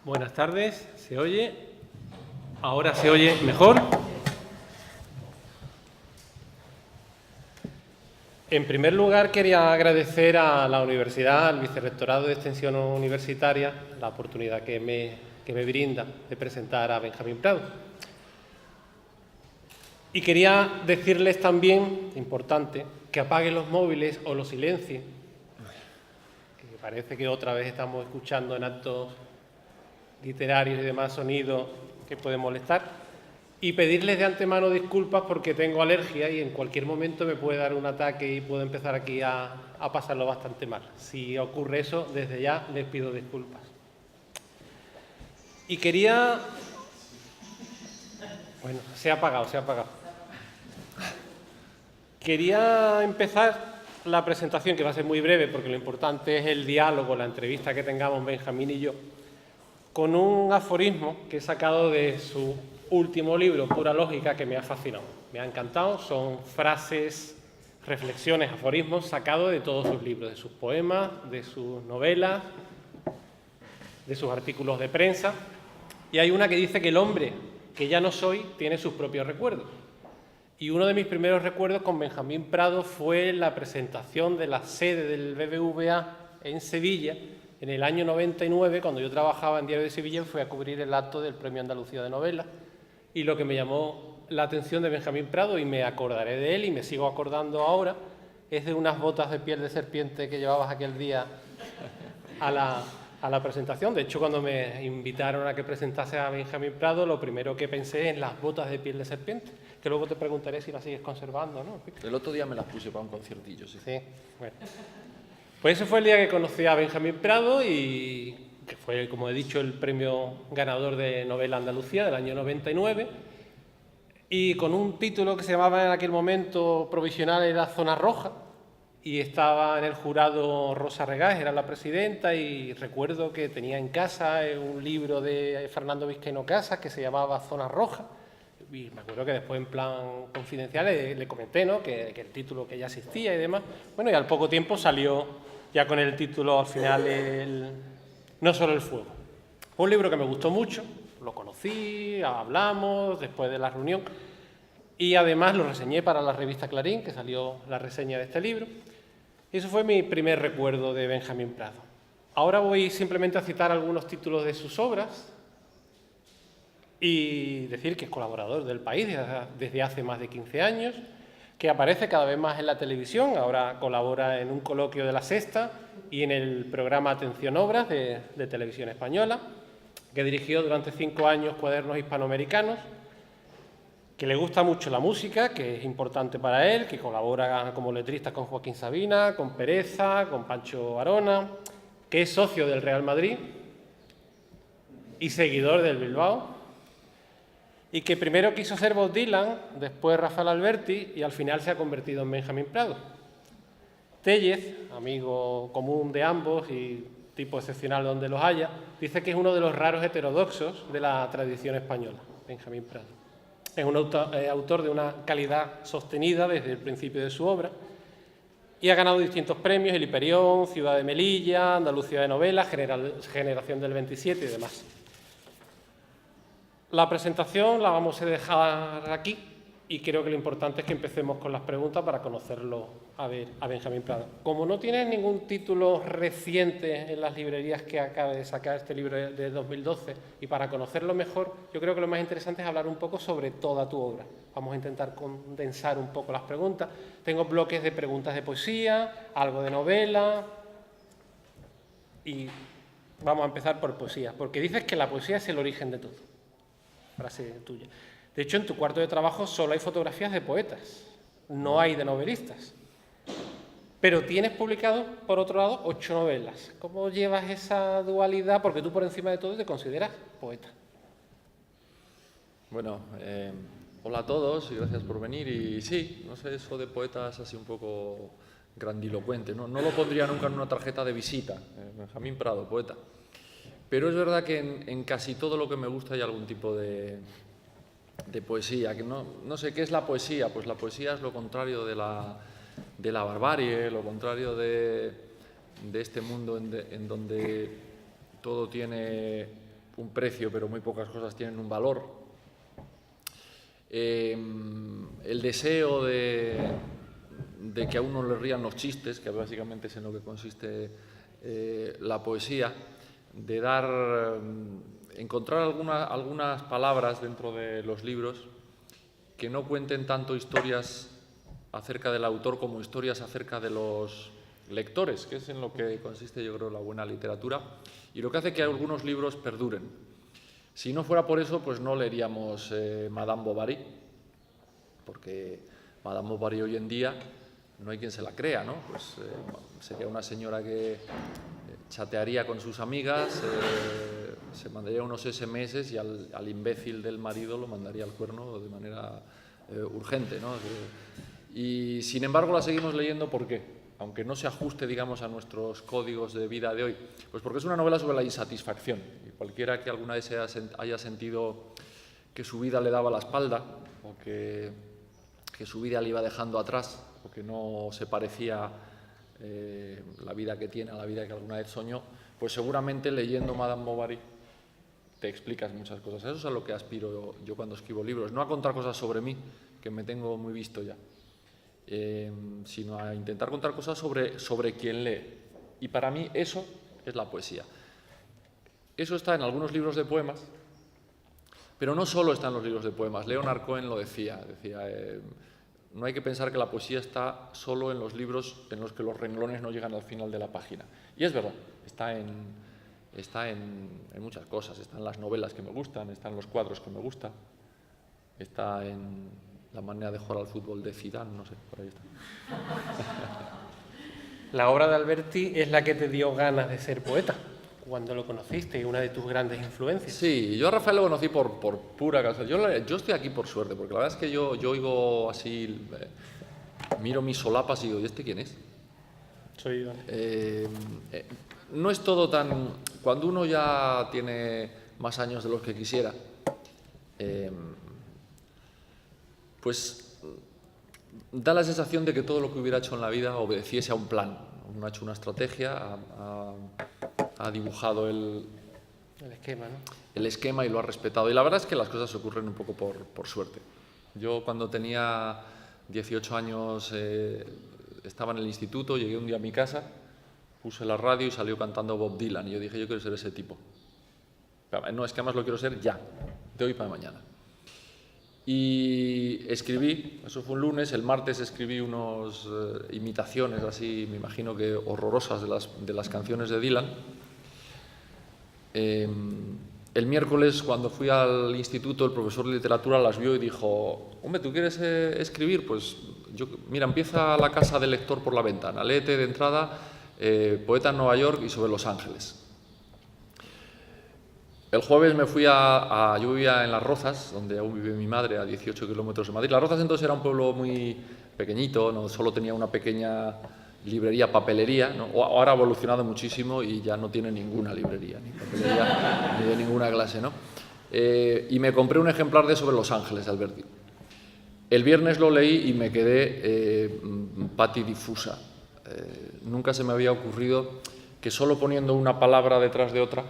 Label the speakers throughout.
Speaker 1: Buenas tardes, ¿se oye? ¿Ahora se oye mejor? En primer lugar, quería agradecer a la universidad, al Vicerrectorado de Extensión Universitaria, la oportunidad que me brinda de presentar a Benjamín Prado. Y quería decirles también, importante, que apaguen los móviles o los silencien, que parece que otra vez estamos escuchando en actos literarios y demás sonidos que pueden molestar, y pedirles de antemano disculpas porque tengo alergia y en cualquier momento me puede dar un ataque y puedo empezar aquí a pasarlo bastante mal. Si ocurre eso, desde ya les pido disculpas. Y quería... Bueno, se ha apagado. Quería empezar la presentación, que va a ser muy breve porque lo importante es el diálogo, la entrevista que tengamos Benjamín y yo, con un aforismo que he sacado de su último libro, Pura Lógica, que me ha fascinado, me ha encantado. Son frases, reflexiones, aforismos sacados de todos sus libros, de sus poemas, de sus novelas, de sus artículos de prensa. Y hay una que dice que el hombre que ya no soy tiene sus propios recuerdos. Y uno de mis primeros recuerdos con Benjamín Prado fue la presentación de la sede del BBVA en Sevilla, en el año 99, cuando yo trabajaba en Diario de Sevilla, fui a cubrir el acto del Premio Andalucía de Novela, y lo que me llamó la atención de Benjamín Prado, y me acordaré de él y me sigo acordando ahora, es de unas botas de piel de serpiente que llevabas aquel día a la presentación. De hecho, cuando me invitaron a que presentase a Benjamín Prado, lo primero que pensé en las botas de piel de serpiente, que luego te preguntaré si las sigues conservando, ¿no?
Speaker 2: El otro día me las puse para un conciertillo, sí.
Speaker 1: Sí, bueno. Pues ese fue el día que conocí a Benjamín Prado y que fue, como he dicho, el premio ganador de Novela Andalucía del año 99, y con un título que se llamaba en aquel momento provisional, era Zona Roja, y estaba en el jurado Rosa Regás, era la presidenta, y recuerdo que tenía en casa un libro de Fernando Vizcaíno Casas que se llamaba Zona Roja, y me acuerdo que después en plan confidencial le comenté, ¿no?, que el título que ya existía y demás. Bueno, y al poco tiempo salió ya con el título al final No solo el fuego. Fue un libro que me gustó mucho, lo conocí, hablamos después de la reunión y además lo reseñé para la revista Clarín, que salió la reseña de este libro. Y eso fue mi primer recuerdo de Benjamín Prado. Ahora voy simplemente a citar algunos títulos de sus obras y decir que es colaborador del País desde hace más de 15 años, que aparece cada vez más en la televisión. Ahora colabora en un coloquio de La Sexta y en el programa Atención Obras de Televisión Española, que dirigió durante 5 años Cuadernos Hispanoamericanos, que le gusta mucho la música, que es importante para él, que colabora como letrista con Joaquín Sabina, con Pereza, con Pancho Arona, que es socio del Real Madrid y seguidor del Bilbao, y que primero quiso ser Bob Dylan, después Rafael Alberti, y al final se ha convertido en Benjamín Prado. Tellez, amigo común de ambos y tipo excepcional donde los haya, dice que es uno de los raros heterodoxos de la tradición española, Benjamín Prado. Es un autor de una calidad sostenida desde el principio de su obra y ha ganado distintos premios, el Hiperión, Ciudad de Melilla, Andalucía de Novela, Generación del 27 y demás. La presentación la vamos a dejar aquí y creo que lo importante es que empecemos con las preguntas para conocerlo a Benjamín Prado. Como no tienes ningún título reciente en las librerías que acaba de sacar este libro de 2012 y para conocerlo mejor, yo creo que lo más interesante es hablar un poco sobre toda tu obra. Vamos a intentar condensar un poco las preguntas. Tengo bloques de preguntas de poesía, algo de novela y vamos a empezar por poesía, porque dices que la poesía es el origen de todo. Frase tuya. De hecho, en tu cuarto de trabajo solo hay fotografías de poetas, no hay de novelistas. Pero tienes publicado, por otro lado, 8 novelas. ¿Cómo llevas esa dualidad? Porque tú, por encima de todo, te consideras poeta.
Speaker 2: Bueno, hola a todos y gracias por venir. Y sí, no sé, eso de poeta es así un poco grandilocuente, ¿no? No lo pondría nunca en una tarjeta de visita, Benjamín Prado, poeta. Pero es verdad que en casi todo lo que me gusta hay algún tipo de poesía. Que no sé qué es la poesía. Pues la poesía es lo contrario de la barbarie, lo contrario de este mundo en donde todo tiene un precio, pero muy pocas cosas tienen un valor. El deseo de que a uno le rían los chistes, que básicamente es en lo que consiste la poesía, de encontrar algunas palabras dentro de los libros que no cuenten tanto historias acerca del autor como historias acerca de los lectores, que es en lo que consiste, yo creo, la buena literatura, y lo que hace que algunos libros perduren. Si no fuera por eso, pues no leeríamos Madame Bovary, porque Madame Bovary hoy en día no hay quien se la crea, ¿no? Pues sería una señora que chatearía con sus amigas, se mandaría unos SMS y al imbécil del marido lo mandaría al cuerno de manera urgente, ¿no? Y sin embargo la seguimos leyendo, ¿por qué? Aunque no se ajuste, digamos, a nuestros códigos de vida de hoy. Pues porque es una novela sobre la insatisfacción. Y cualquiera que alguna vez haya sentido que su vida le daba la espalda, o que su vida le iba dejando atrás, o que no se parecía la vida que tiene a la vida que alguna vez soñó, pues seguramente leyendo Madame Bovary te explicas muchas cosas. Eso es a lo que aspiro yo cuando escribo libros. No a contar cosas sobre mí, que me tengo muy visto ya. Sino a intentar contar cosas sobre quien lee. Y para mí eso es la poesía. Eso está en algunos libros de poemas, pero no solo está en los libros de poemas. Leonard Cohen lo decía, no hay que pensar que la poesía está solo en los libros en los que los renglones no llegan al final de la página. Y es verdad, está en muchas cosas. Está en las novelas que me gustan, está en los cuadros que me gustan, está en la manera de jugar al fútbol de Zidane, no sé, por ahí está.
Speaker 1: La obra de Alberti es la que te dio ganas de ser poeta, cuando lo conociste, y una de tus grandes influencias.
Speaker 2: Sí, yo a Rafael lo conocí por pura casualidad. Yo estoy aquí por suerte, porque la verdad es que yo oigo así, miro mis solapas y digo, ¿y este quién es?
Speaker 1: Soy yo.
Speaker 2: No es todo tan... Cuando uno ya tiene más años de los que quisiera, pues da la sensación de que todo lo que hubiera hecho en la vida obedeciese a un plan. Uno ha hecho una estrategia, ha dibujado el
Speaker 1: esquema, ¿no?
Speaker 2: El esquema y lo ha respetado. Y la verdad es que las cosas ocurren un poco por suerte. Yo cuando tenía 18 años estaba en el instituto, llegué un día a mi casa, puse la radio y salió cantando Bob Dylan. Y yo dije, yo quiero ser ese tipo. No, es que además lo quiero ser ya, de hoy para mañana. Y escribí, eso fue un lunes, el martes escribí unas imitaciones así, me imagino que horrorosas de las canciones de Dylan. El miércoles, cuando fui al instituto, el profesor de literatura las vio y dijo, hombre, ¿tú quieres escribir? Pues mira, empieza La casa del lector por la ventana, léete de entrada Poeta en Nueva York y sobre Los Ángeles. El jueves me fui yo vivía en Las Rozas, donde aún vive mi madre, a 18 kilómetros de Madrid. Las Rozas entonces era un pueblo muy pequeñito, no solo tenía una pequeña librería, papelería, ¿no? Ahora ha evolucionado muchísimo y ya no tiene ninguna librería, ni papelería, ni de ninguna clase, ¿no? Y me compré un ejemplar de Sobre Los Ángeles, de Alberti. El viernes lo leí y me quedé patidifusa. Nunca se me había ocurrido que solo poniendo una palabra detrás de otra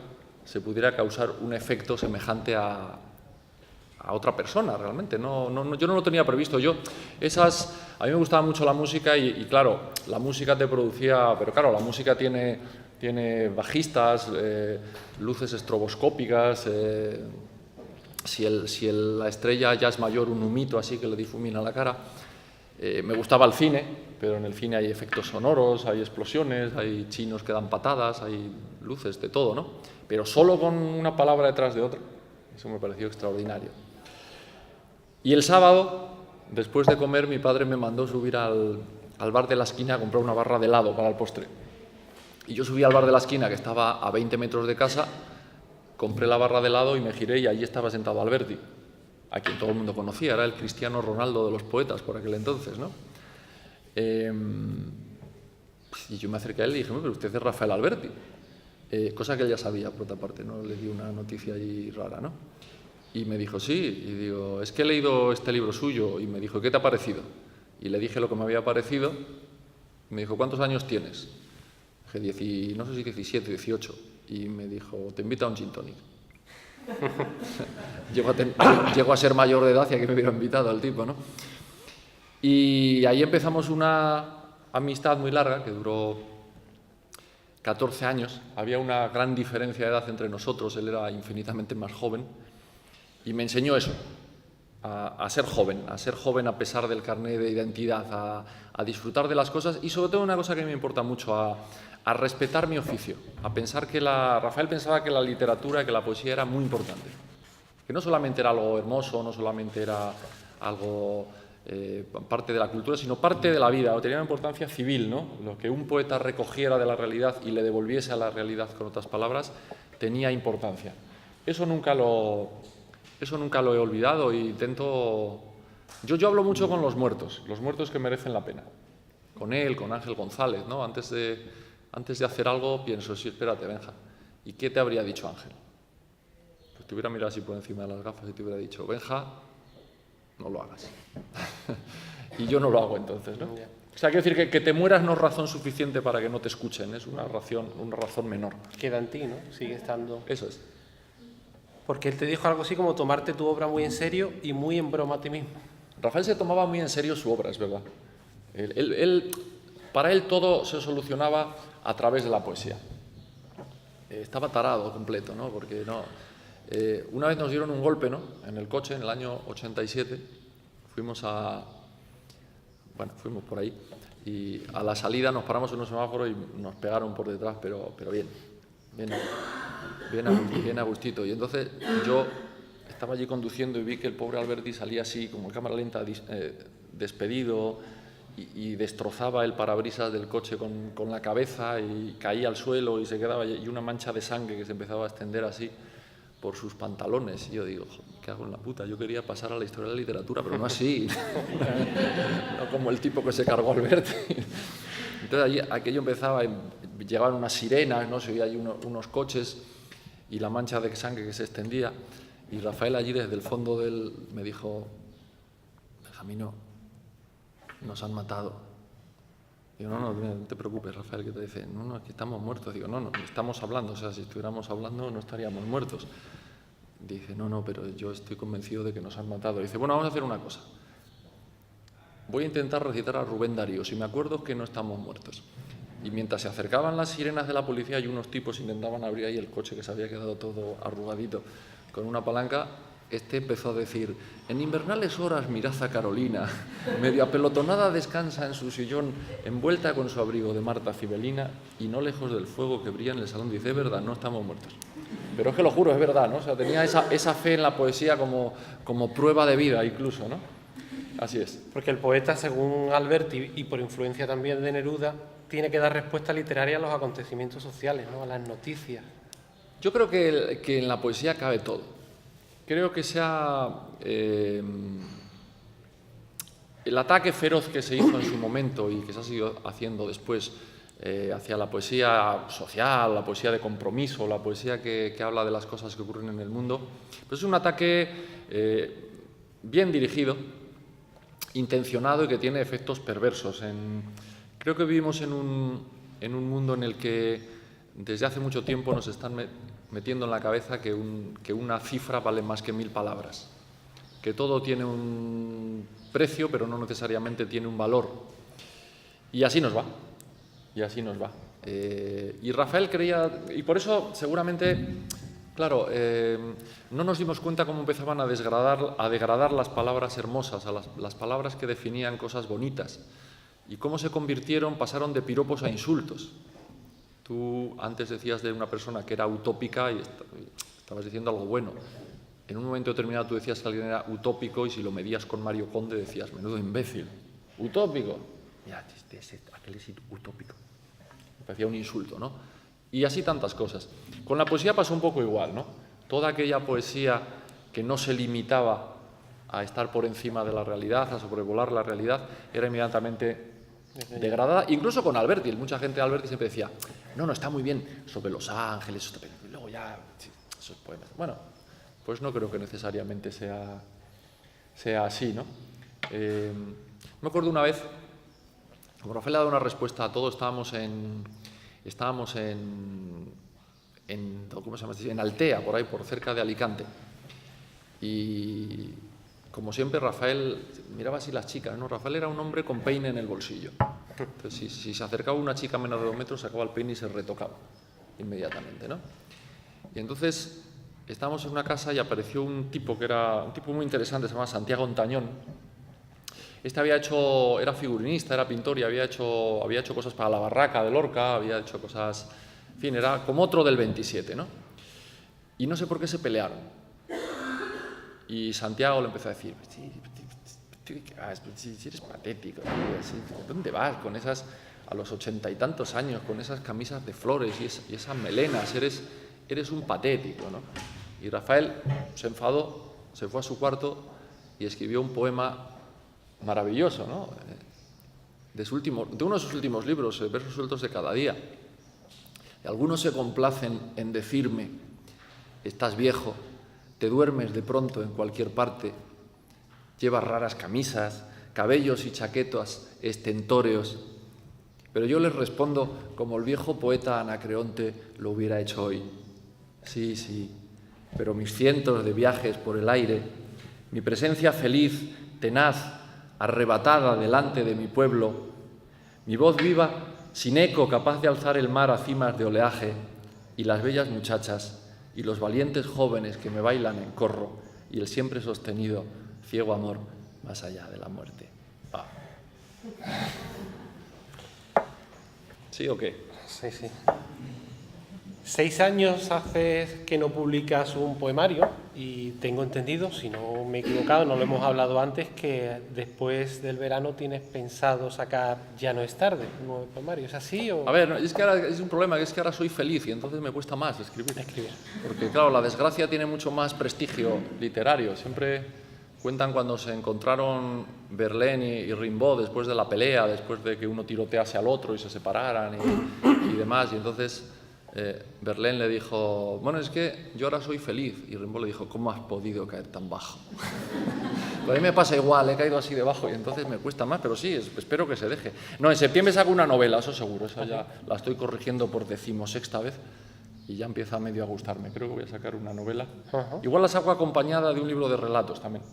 Speaker 2: se pudiera causar un efecto semejante a otra persona, realmente. Yo no lo tenía previsto. A mí me gustaba mucho la música y claro, la música te producía... Pero claro, la música tiene bajistas, luces estroboscópicas, si la estrella ya es mayor, un humito así que le difumina la cara. Me gustaba el cine, pero en el cine hay efectos sonoros, hay explosiones, hay chinos que dan patadas, hay luces, de todo, ¿no? Pero solo con una palabra detrás de otra. Eso me pareció extraordinario. Y el sábado, después de comer, mi padre me mandó subir al bar de la esquina a comprar una barra de helado para el postre. Y yo subí al bar de la esquina, que estaba a 20 metros de casa, compré la barra de helado y me giré y allí estaba sentado Alberti, a quien todo el mundo conocía, era el Cristiano Ronaldo de los poetas por aquel entonces, ¿no? Y yo me acerqué a él y dije, pero usted es Rafael Alberti. Cosa que él ya sabía, por otra parte, no le di una noticia ahí rara, ¿no? Y me dijo, sí, y digo, es que he leído este libro suyo, y me dijo, ¿qué te ha parecido? Y le dije lo que me había parecido, y me dijo, ¿cuántos años tienes? Dije, no sé si 17, 18, y me dijo, te invito a un gin tonic. Llego a ser mayor de edad y a que me hubiera invitado al tipo, ¿no? Y ahí empezamos una amistad muy larga que duró 14 años. Había una gran diferencia de edad entre nosotros, él era infinitamente más joven y me enseñó eso, a ser joven a pesar del carné de identidad, a disfrutar de las cosas y sobre todo una cosa que me importa mucho, a respetar mi oficio, a pensar que Rafael pensaba que la literatura, que la poesía era muy importante, que no solamente era algo hermoso, no solamente era algo parte de la cultura, sino parte de la vida, o tenía una importancia civil, ¿no? Lo que un poeta recogiera de la realidad y le devolviese a la realidad con otras palabras tenía importancia. Eso nunca lo he olvidado e intento... Yo hablo mucho con los muertos que merecen la pena. Con él, con Ángel González, ¿no? Antes de hacer algo pienso, sí, espérate, Benja, ¿y qué te habría dicho Ángel? Pues te hubiera mirado así por encima de las gafas y te hubiera dicho, Benja, no lo hagas. Y yo no lo hago entonces, ¿no? O sea, quiero decir que te mueras no es razón suficiente para que no te escuchen, es una razón menor.
Speaker 1: Queda en ti, ¿no? Sigue estando...
Speaker 2: Eso es.
Speaker 1: Porque él te dijo algo así como tomarte tu obra muy en serio y muy en broma a ti mismo.
Speaker 2: Rafael se tomaba muy en serio su obra, es verdad. Para él todo se solucionaba a través de la poesía. Estaba tarado completo, ¿no? Porque no... una vez nos dieron un golpe, ¿no? En el coche, en el año 87, fuimos por ahí y a la salida nos paramos en un semáforo y nos pegaron por detrás, pero bien a gustito. Y entonces yo estaba allí conduciendo y vi que el pobre Alberti salía así, como en cámara lenta, despedido y destrozaba el parabrisas del coche con la cabeza y caía al suelo y se quedaba, y una mancha de sangre que se empezaba a extender así por sus pantalones. Y yo digo, ¿qué hago en la puta? Yo quería pasar a la historia de la literatura, pero no así. No como el tipo que se cargó a Alberti. Entonces allí, aquello empezaba, llegaban unas sirenas, ¿no? Se oía allí unos coches y la mancha de sangre que se extendía. Y Rafael allí desde el fondo me dijo, Benjamino, nos han matado. Digo, no te preocupes, Rafael, que te dice, no, es que estamos muertos. Digo, no, estamos hablando, o sea, si estuviéramos hablando no estaríamos muertos. Dice, no, pero yo estoy convencido de que nos han matado. Dice, bueno, vamos a hacer una cosa. Voy a intentar recitar a Rubén Darío, si me acuerdo que no estamos muertos. Y mientras se acercaban las sirenas de la policía y unos tipos intentaban abrir ahí el coche que se había quedado todo arrugadito con una palanca, empezó a decir, en invernales horas mirad a Carolina, medio apelotonada descansa en su sillón, envuelta con su abrigo de Marta Cibelina y no lejos del fuego que brilla en el salón. Dice, es verdad, no estamos muertos. Pero es que lo juro, es verdad, ¿no? O sea, tenía esa fe en la poesía como prueba de vida incluso, ¿no? Así es.
Speaker 1: Porque el poeta, según Alberti, y por influencia también de Neruda, tiene que dar respuesta literaria a los acontecimientos sociales, ¿no? A las noticias.
Speaker 2: Yo creo que en la poesía cabe todo. Creo que el ataque feroz que se hizo en su momento y que se ha seguido haciendo después hacia la poesía social, la poesía de compromiso, la poesía que habla de las cosas que ocurren en el mundo, pues es un ataque bien dirigido, intencionado y que tiene efectos perversos. Creo que vivimos en un mundo en el que desde hace mucho tiempo nos están metiendo en la cabeza que una cifra vale más que 1000 palabras, que todo tiene un precio pero no necesariamente tiene un valor. Y así nos va. Y Rafael creía, y por eso seguramente, claro, no nos dimos cuenta cómo empezaban a degradar las palabras hermosas, las palabras que definían cosas bonitas, y cómo pasaron de piropos a insultos. Tú antes decías de una persona que era utópica y estabas diciendo algo bueno. En un momento determinado tú decías que alguien era utópico y si lo medías con Mario Conde decías, menudo imbécil, utópico. Mira, aquel es utópico. Me parecía un insulto, ¿no? Y así tantas cosas. Con la poesía pasó un poco igual, ¿no? Toda aquella poesía que no se limitaba a estar por encima de la realidad, a sobrevolar la realidad, era inmediatamente degradada. Incluso con Alberti. Mucha gente de Alberti siempre decía, no, está muy bien sobre los ángeles, y luego ya, esos poemas. Bueno, pues no creo que necesariamente sea así, ¿no? Me acuerdo una vez, como Rafael ha dado una respuesta a todo, estábamos en ¿cómo se llama? En Altea, por ahí, por cerca de Alicante. Y como siempre, Rafael miraba así las chicas, ¿no? Rafael era un hombre con peine en el bolsillo. Entonces, si se acercaba una chica menos de 2 metros, sacaba el peine y se retocaba inmediatamente, ¿no? Y entonces estábamos en una casa y apareció un tipo que era un tipo muy interesante, se llama Santiago Ontañón. Este era figurinista, era pintor y había hecho cosas para la Barraca de Lorca, había hecho cosas, en fin, era como otro del 27, ¿no? Y no sé por qué se pelearon. Y Santiago le empezó a decir, si eres patético, ¿dónde vas con esas, a los 80 y tantos años, con esas camisas de flores y esas melenas? Eres un patético, ¿no? Y Rafael se enfadó, se fue a su cuarto y escribió un poema maravilloso, ¿no? De uno de sus últimos libros, Versos sueltos de cada día. Y algunos se complacen en decirme, estás viejo, te duermes de pronto en cualquier parte, llevas raras camisas, cabellos y chaquetas estentóreos, pero yo les respondo como el viejo poeta Anacreonte lo hubiera hecho hoy. Sí, sí, pero mis cientos de viajes por el aire, mi presencia feliz, tenaz, arrebatada delante de mi pueblo, mi voz viva, sin eco, capaz de alzar el mar a cimas de oleaje, y las bellas muchachas y los valientes jóvenes que me bailan en corro, y el siempre sostenido, ciego amor más allá de la muerte. Ah. ¿Sí o qué?
Speaker 1: Sí, sí. 6 años hace que no publicas un poemario y tengo entendido, si no me he equivocado, no lo hemos hablado antes, que después del verano tienes pensado sacar Ya no es tarde, un nuevo poemario. ¿Es así o...?
Speaker 2: A ver, no, es que ahora es un problema, que es que ahora soy feliz y entonces me cuesta más escribir. Porque claro, la desgracia tiene mucho más prestigio literario. Siempre cuentan cuando se encontraron Verlaine y Rimbaud después de la pelea, después de que uno tirotease al otro y se separaran y demás. Y entonces Verlaine le dijo, bueno, es que yo ahora soy feliz. Y Rimbaud le dijo, ¿cómo has podido caer tan bajo? Pues a mí me pasa igual, he caído así de bajo y entonces me cuesta más, pero sí, espero que se deje. No, en septiembre saco una novela, eso seguro, esa ya la estoy corrigiendo por 16ª vez y ya empieza medio a gustarme. Creo que voy a sacar una novela. Igual la saco acompañada de un libro de relatos también.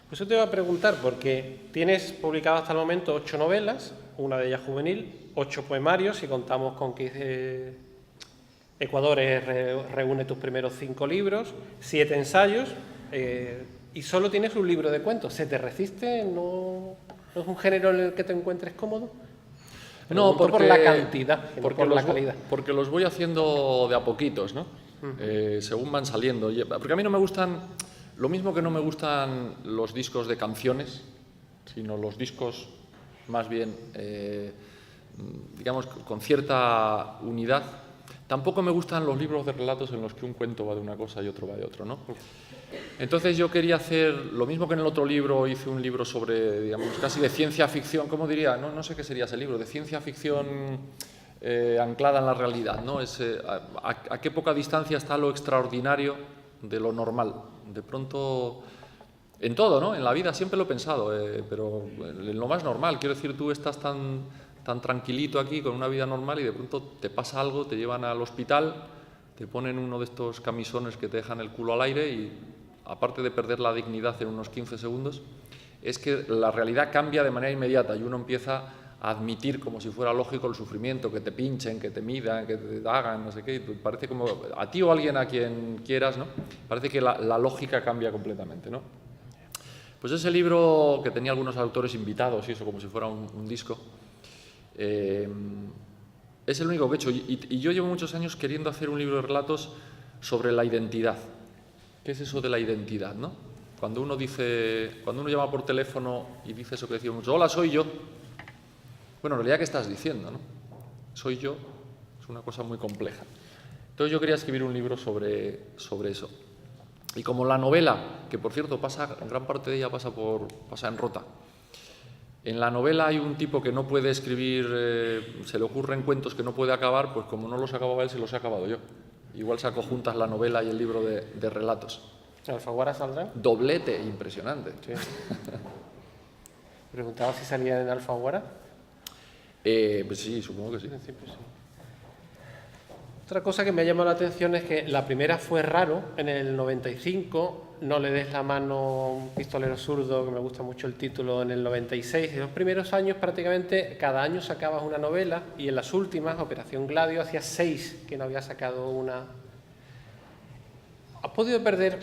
Speaker 1: Pues yo te iba a preguntar, porque tienes publicado hasta el momento 8 novelas, una de ellas juvenil, 8 poemarios, si contamos con que Ecuador reúne tus primeros 5 libros, 7 ensayos, y solo tienes un libro de cuentos. ¿Se te resiste? ¿No es un género en el que te encuentres cómodo?
Speaker 2: No, porque,
Speaker 1: por la cantidad,
Speaker 2: porque
Speaker 1: por la calidad.
Speaker 2: Porque los voy haciendo de a poquitos, ¿no? Según van saliendo. Porque a mí no me gustan, lo mismo que no me gustan los discos de canciones, sino los discos más bien, digamos, con cierta unidad. Tampoco me gustan los libros de relatos en los que un cuento va de una cosa y otro va de otro, ¿no? Entonces yo quería hacer lo mismo que en el otro libro, hice un libro sobre, digamos, casi de ciencia ficción, ¿cómo diría? No sé qué sería ese libro, de ciencia ficción anclada en la realidad, ¿no? A qué poca distancia está lo extraordinario de lo normal. De pronto, en todo, ¿no? En la vida siempre lo he pensado, pero en lo más normal, quiero decir, tú estás tan tranquilito aquí con una vida normal y de pronto te pasa algo, te llevan al hospital, te ponen uno de estos camisones que te dejan el culo al aire y aparte de perder la dignidad en unos 15 segundos, es que la realidad cambia de manera inmediata y uno empieza a admitir como si fuera lógico el sufrimiento, que te pinchen, que te midan, que te hagan, no sé qué, y parece como a ti o a alguien a quien quieras, ¿no? Parece que la lógica cambia completamente, ¿no? Pues ese libro, que tenía algunos autores invitados y eso, como si fuera un disco, es el único que he hecho y yo llevo muchos años queriendo hacer un libro de relatos sobre la identidad. ¿Qué es eso de la identidad, no? Cuando uno llama por teléfono y dice eso que decimos mucho, hola, soy yo. Bueno, en realidad, ¿qué estás diciendo, no? Soy yo, es una cosa muy compleja. Entonces yo quería escribir un libro sobre eso. Y como la novela, que por cierto gran parte de ella pasa en Rota. En la novela hay un tipo que no puede escribir, se le ocurren cuentos que no puede acabar, pues como no los acababa él, se los he acabado yo. Igual saco juntas la novela y el libro de relatos.
Speaker 1: ¿Alfaguara saldrá?
Speaker 2: Doblete impresionante.
Speaker 1: Sí. Preguntaba si salía en Alfaguara.
Speaker 2: Pues sí, supongo que sí.
Speaker 1: En principio sí. Otra cosa que me ha llamado la atención es que la primera fue Raro, en el 95, No le des la mano a un pistolero zurdo, que me gusta mucho el título, en el 96. En los primeros años prácticamente cada año sacabas una novela y en las últimas, Operación Gladio, hacía 6 que no había sacado una. ¿Has podido perder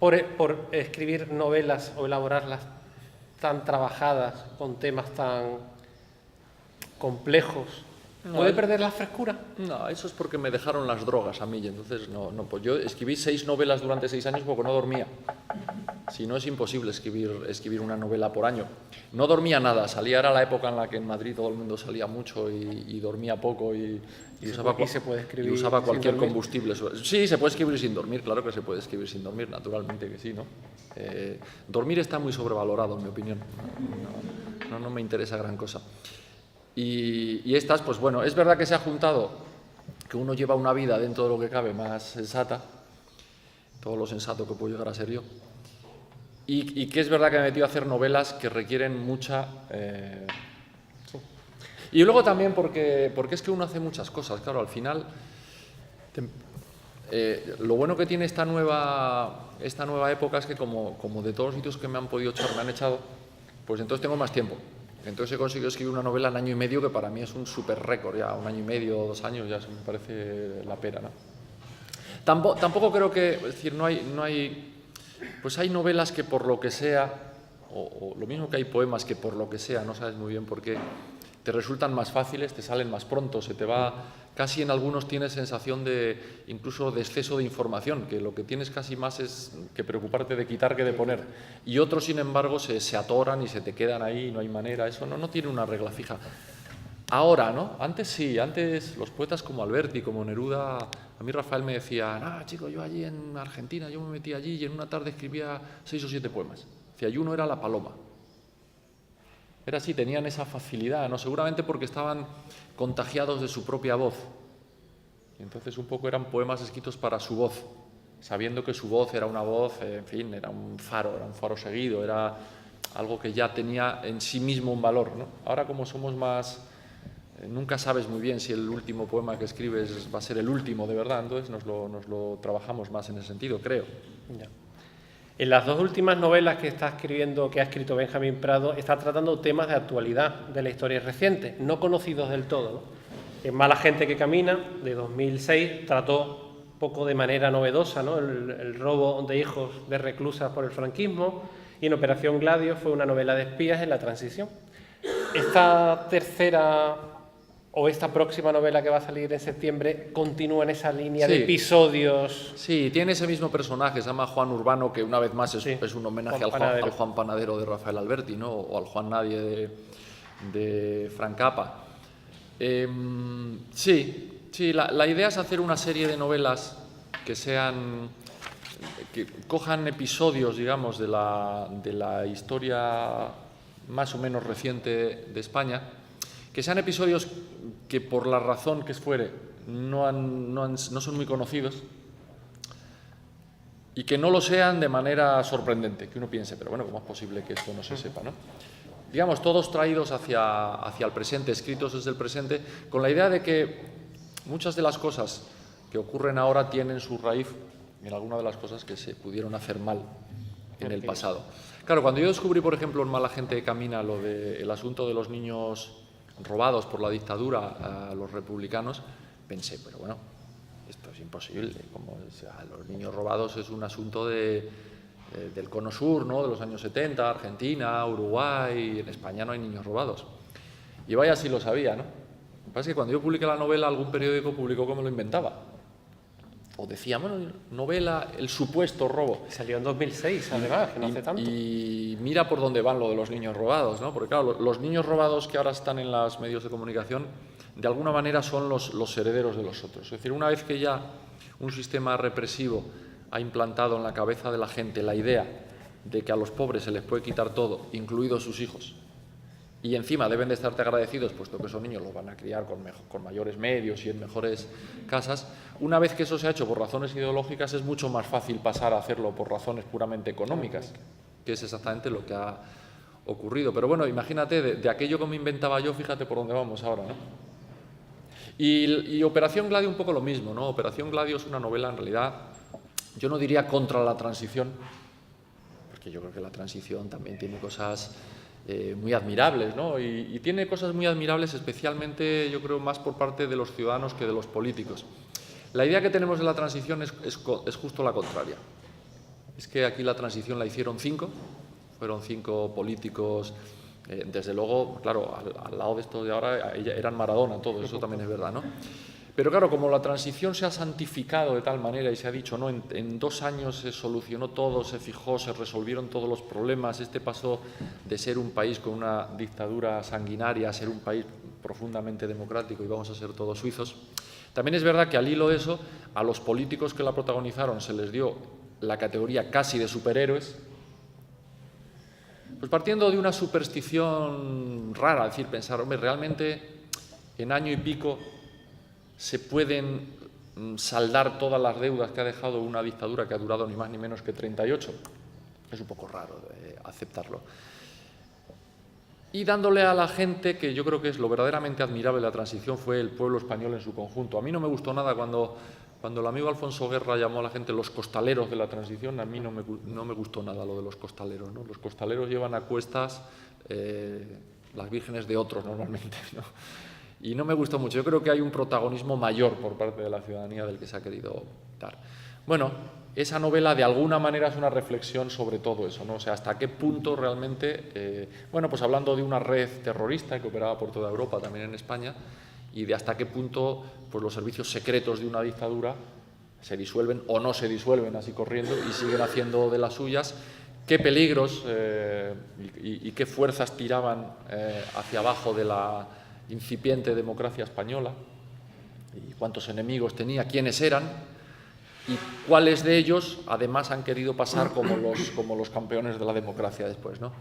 Speaker 1: por escribir novelas o elaborarlas tan trabajadas, con temas tan complejos? ¿Puede perder la frescura?
Speaker 2: No, eso es porque me dejaron las drogas a mí, y entonces no, pues yo escribí 6 novelas durante 6 años porque no dormía. Si no, es imposible escribir una novela por año. No dormía nada, era la época en la que en Madrid todo el mundo salía mucho y dormía poco y usaba cualquier combustible. Sí, se puede escribir sin dormir, claro que se puede escribir sin dormir, naturalmente que sí, ¿no? Dormir está muy sobrevalorado, en mi opinión. No me interesa gran cosa. Y estas, pues bueno, es verdad que se ha juntado que uno lleva una vida dentro de lo que cabe más sensata, todo lo sensato que puedo llegar a ser yo, y que es verdad que me he metido a hacer novelas que requieren mucha... Y luego también porque es que uno hace muchas cosas, claro, al final... lo bueno que tiene esta nueva época es que como de todos los sitios que me han podido echar me han echado, pues entonces tengo más tiempo. Entonces he conseguido escribir una novela en año y medio, que para mí es un súper récord, ya 1 año y medio, 2 años, ya se me parece la pera, ¿no? Tampoco creo que, es decir, no hay, pues hay novelas que por lo que sea, o lo mismo que hay poemas que por lo que sea, no sabes muy bien por qué, te resultan más fáciles, te salen más pronto, se te va... Casi en algunos tienes sensación incluso de exceso de información, que lo que tienes casi más es que preocuparte de quitar que de poner. Y otros, sin embargo, se atoran y se te quedan ahí, no hay manera. Eso no tiene una regla fija. Ahora, ¿no? Antes sí, antes los poetas como Alberti, como Neruda... A mí Rafael me decía, chico, yo allí en Argentina, yo me metí allí y en una tarde escribía 6 o 7 poemas. Decía, y uno era La Paloma. Era así, tenían esa facilidad, ¿no? Seguramente porque estaban contagiados de su propia voz. Y entonces un poco eran poemas escritos para su voz, sabiendo que su voz era una voz, en fin, era un faro seguido, era algo que ya tenía en sí mismo un valor, ¿no? Ahora, como somos más... nunca sabes muy bien si el último poema que escribes va a ser el último de verdad, entonces nos lo trabajamos más en ese sentido, creo.
Speaker 1: Ya. En las 2 últimas novelas que está escribiendo, que ha escrito Benjamín Prado, está tratando temas de actualidad de la historia reciente, no conocidos del todo, ¿no? En Mala gente que camina, de 2006, trató un poco de manera novedosa, ¿no? el robo de hijos de reclusas por el franquismo, y en Operación Gladio fue una novela de espías en la transición. Esta tercera o esta próxima novela que va a salir en septiembre continúa en esa línea de episodios.
Speaker 2: Sí, tiene ese mismo personaje, se llama Juan Urbano, que una vez más es un homenaje al Juan Panadero de Rafael Alberti, ¿no? O al Juan Nadie de Frank Capra. Sí, la idea es hacer una serie de novelas que cojan episodios, digamos, de la historia más o menos reciente de España, que sean episodios que por la razón que fuere no son muy conocidos y que no lo sean de manera sorprendente, que uno piense, pero bueno, ¿cómo es posible que esto no se sepa, no? Digamos, todos traídos hacia el presente, escritos desde el presente, con la idea de que muchas de las cosas que ocurren ahora tienen su raíz en alguna de las cosas que se pudieron hacer mal en el pasado. Claro, cuando yo descubrí, por ejemplo, en Mala gente que camina el asunto de los niños robados por la dictadura a los republicanos, pensé, pero bueno, esto es imposible. Los niños robados es un asunto del cono sur, ¿no? De los años 70, Argentina, Uruguay, en España no hay niños robados. Y vaya si lo sabía, ¿no? Lo que pasa es que cuando yo publiqué la novela, algún periódico publicó que me lo inventaba. O decía, bueno, novela, el supuesto robo.
Speaker 1: Salió en 2006, además, que no hace tanto.
Speaker 2: Y mira por dónde van lo de los niños robados, ¿no? Porque claro, los niños robados que ahora están en los medios de comunicación, de alguna manera son los herederos de los otros. Es decir, una vez que ya un sistema represivo ha implantado en la cabeza de la gente la idea de que a los pobres se les puede quitar todo, incluidos sus hijos, y encima deben de estarte agradecidos, puesto que esos niños los van a criar con mayores medios y en mejores casas. Una vez que eso se ha hecho por razones ideológicas, es mucho más fácil pasar a hacerlo por razones puramente económicas, que es exactamente lo que ha ocurrido. Pero bueno, imagínate, de aquello que me inventaba yo, fíjate por dónde vamos ahora, ¿no? Y Operación Gladio un poco lo mismo, ¿no? Operación Gladio es una novela, en realidad, yo no diría contra la transición, porque yo creo que la transición también tiene cosas muy admirables, ¿no? Y tiene cosas muy admirables, especialmente, yo creo, más por parte de los ciudadanos que de los políticos. La idea que tenemos de la transición es justo la contraria. Es que aquí la transición la hicieron fueron 5 políticos. Desde luego, claro, al lado de esto de ahora eran Maradona todos, eso también es verdad, ¿no? Pero claro, como la transición se ha santificado de tal manera y se ha dicho, no, en 2 años se solucionó todo, se fijó, se resolvieron todos los problemas, este pasó de ser un país con una dictadura sanguinaria a ser un país profundamente democrático y vamos a ser todos suizos. También es verdad que al hilo de eso, a los políticos que la protagonizaron se les dio la categoría casi de superhéroes, pues partiendo de una superstición rara, es decir, pensar, hombre, realmente en año y pico se pueden saldar todas las deudas que ha dejado una dictadura que ha durado ni más ni menos que 38. Es un poco raro aceptarlo. Y dándole a la gente, que yo creo que es lo verdaderamente admirable de la transición, fue el pueblo español en su conjunto. A mí no me gustó nada cuando el amigo Alfonso Guerra llamó a la gente los costaleros de la transición, a mí no me gustó nada lo de los costaleros, ¿no? Los costaleros llevan a cuestas las vírgenes de otros normalmente, ¿no? Y no me gustó mucho. Yo creo que hay un protagonismo mayor por parte de la ciudadanía del que se ha querido dar. Bueno, esa novela de alguna manera es una reflexión sobre todo eso, ¿no? O sea, hasta qué punto realmente, bueno, pues hablando de una red terrorista que operaba por toda Europa, también en España, y de hasta qué punto pues, los servicios secretos de una dictadura se disuelven o no se disuelven así corriendo y siguen haciendo de las suyas, qué peligros y qué fuerzas tiraban hacia abajo de la incipiente democracia española y cuántos enemigos tenía, quiénes eran y cuáles de ellos además han querido pasar como los campeones de la democracia después, ¿no?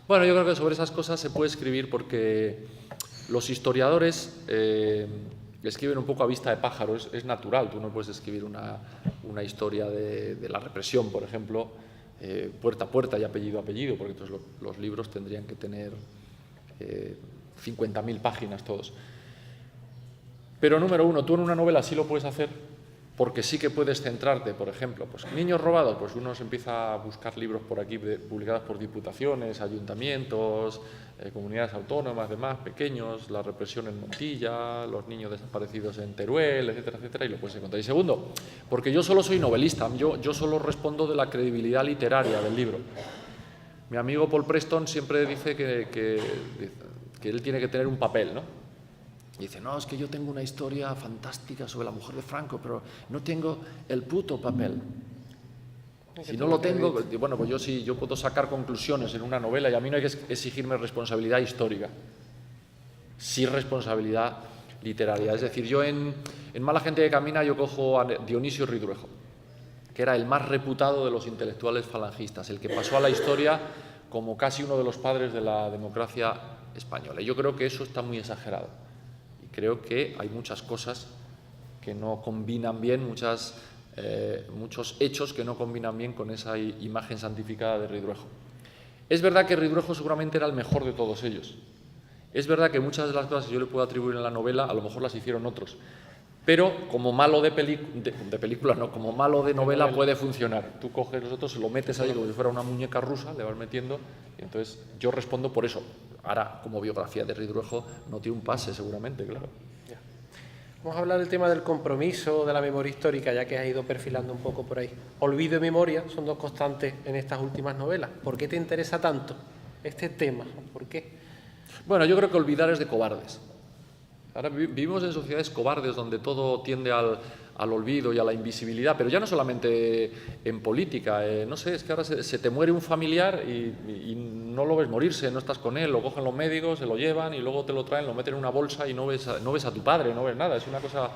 Speaker 2: Bueno, yo creo que sobre esas cosas se puede escribir porque los historiadores escriben un poco a vista de pájaro, es natural, tú no puedes escribir una historia de la represión, por ejemplo, puerta a puerta y apellido a apellido, porque entonces los libros tendrían que tener 50.000 páginas todos. Pero número uno, tú en una novela sí lo puedes hacer porque sí que puedes centrarte, por ejemplo, pues niños robados, pues uno se empieza a buscar libros por aquí publicados por diputaciones, ayuntamientos, comunidades autónomas, demás, pequeños, la represión en Montilla, los niños desaparecidos en Teruel, etcétera, etcétera, y lo puedes encontrar. Y segundo, porque yo solo soy novelista, yo solo respondo de la credibilidad literaria del libro. Mi amigo Paul Preston siempre dice que él tiene que tener un papel, ¿no? Y dice, no, es que yo tengo una historia fantástica sobre la mujer de Franco, pero no tengo el puto papel. Si no lo tengo, bueno, pues yo puedo sacar conclusiones en una novela y a mí no hay que exigirme responsabilidad histórica, sí responsabilidad literaria. Es decir, yo en Mala gente que camina yo cojo a Dionisio Ridruejo, que era el más reputado de los intelectuales falangistas, el que pasó a la historia como casi uno de los padres de la democracia española. Y yo creo que eso está muy exagerado. Creo que hay muchas cosas que no combinan bien, muchos hechos que no combinan bien con esa imagen santificada de Ridruejo. Es verdad que Ridruejo seguramente era el mejor de todos ellos. Es verdad que muchas de las cosas que yo le puedo atribuir en la novela a lo mejor las hicieron otros. Pero como malo de película, no, como malo de novela puede funcionar. Tú coges los otros, lo metes ahí como si fuera una muñeca rusa, le vas metiendo y entonces yo respondo por eso. Ahora, como biografía de Ridruejo, no tiene un pase seguramente, claro.
Speaker 1: Ya. Vamos a hablar del tema del compromiso, de la memoria histórica, ya que has ido perfilando un poco por ahí. Olvido y memoria son dos constantes en estas últimas novelas. ¿Por qué te interesa tanto este tema? ¿Por qué?
Speaker 2: Bueno, yo creo que olvidar es de cobardes. Ahora vivimos en sociedades cobardes donde todo tiende al olvido y a la invisibilidad, pero ya no solamente en política, no sé, es que ahora se te muere un familiar y no lo ves morirse, no estás con él, lo cogen los médicos, se lo llevan y luego te lo traen, lo meten en una bolsa y no ves a tu padre, no ves nada, es una cosa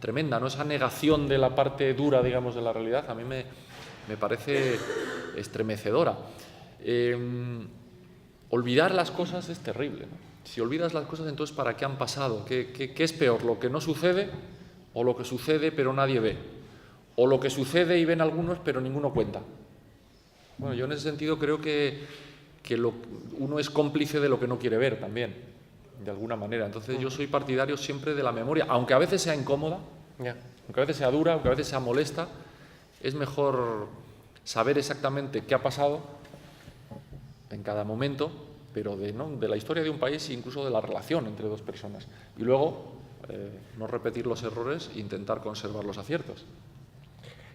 Speaker 2: tremenda, ¿no? Esa negación de la parte dura, digamos, de la realidad a mí me parece estremecedora. Olvidar las cosas es terrible, ¿no? Si olvidas las cosas, entonces ¿para qué han pasado? ¿Qué es peor, lo que no sucede o lo que sucede pero nadie ve? O lo que sucede y ven algunos pero ninguno cuenta. Bueno, yo en ese sentido creo que uno es cómplice de lo que no quiere ver también. de alguna manera. Entonces yo soy partidario siempre de la memoria, aunque a veces sea incómoda, aunque a veces sea dura, aunque a veces sea molesta, es mejor saber exactamente qué ha pasado en cada momento, pero de la historia de un país e incluso de la relación entre dos personas. Y luego no repetir los errores e intentar conservar los aciertos.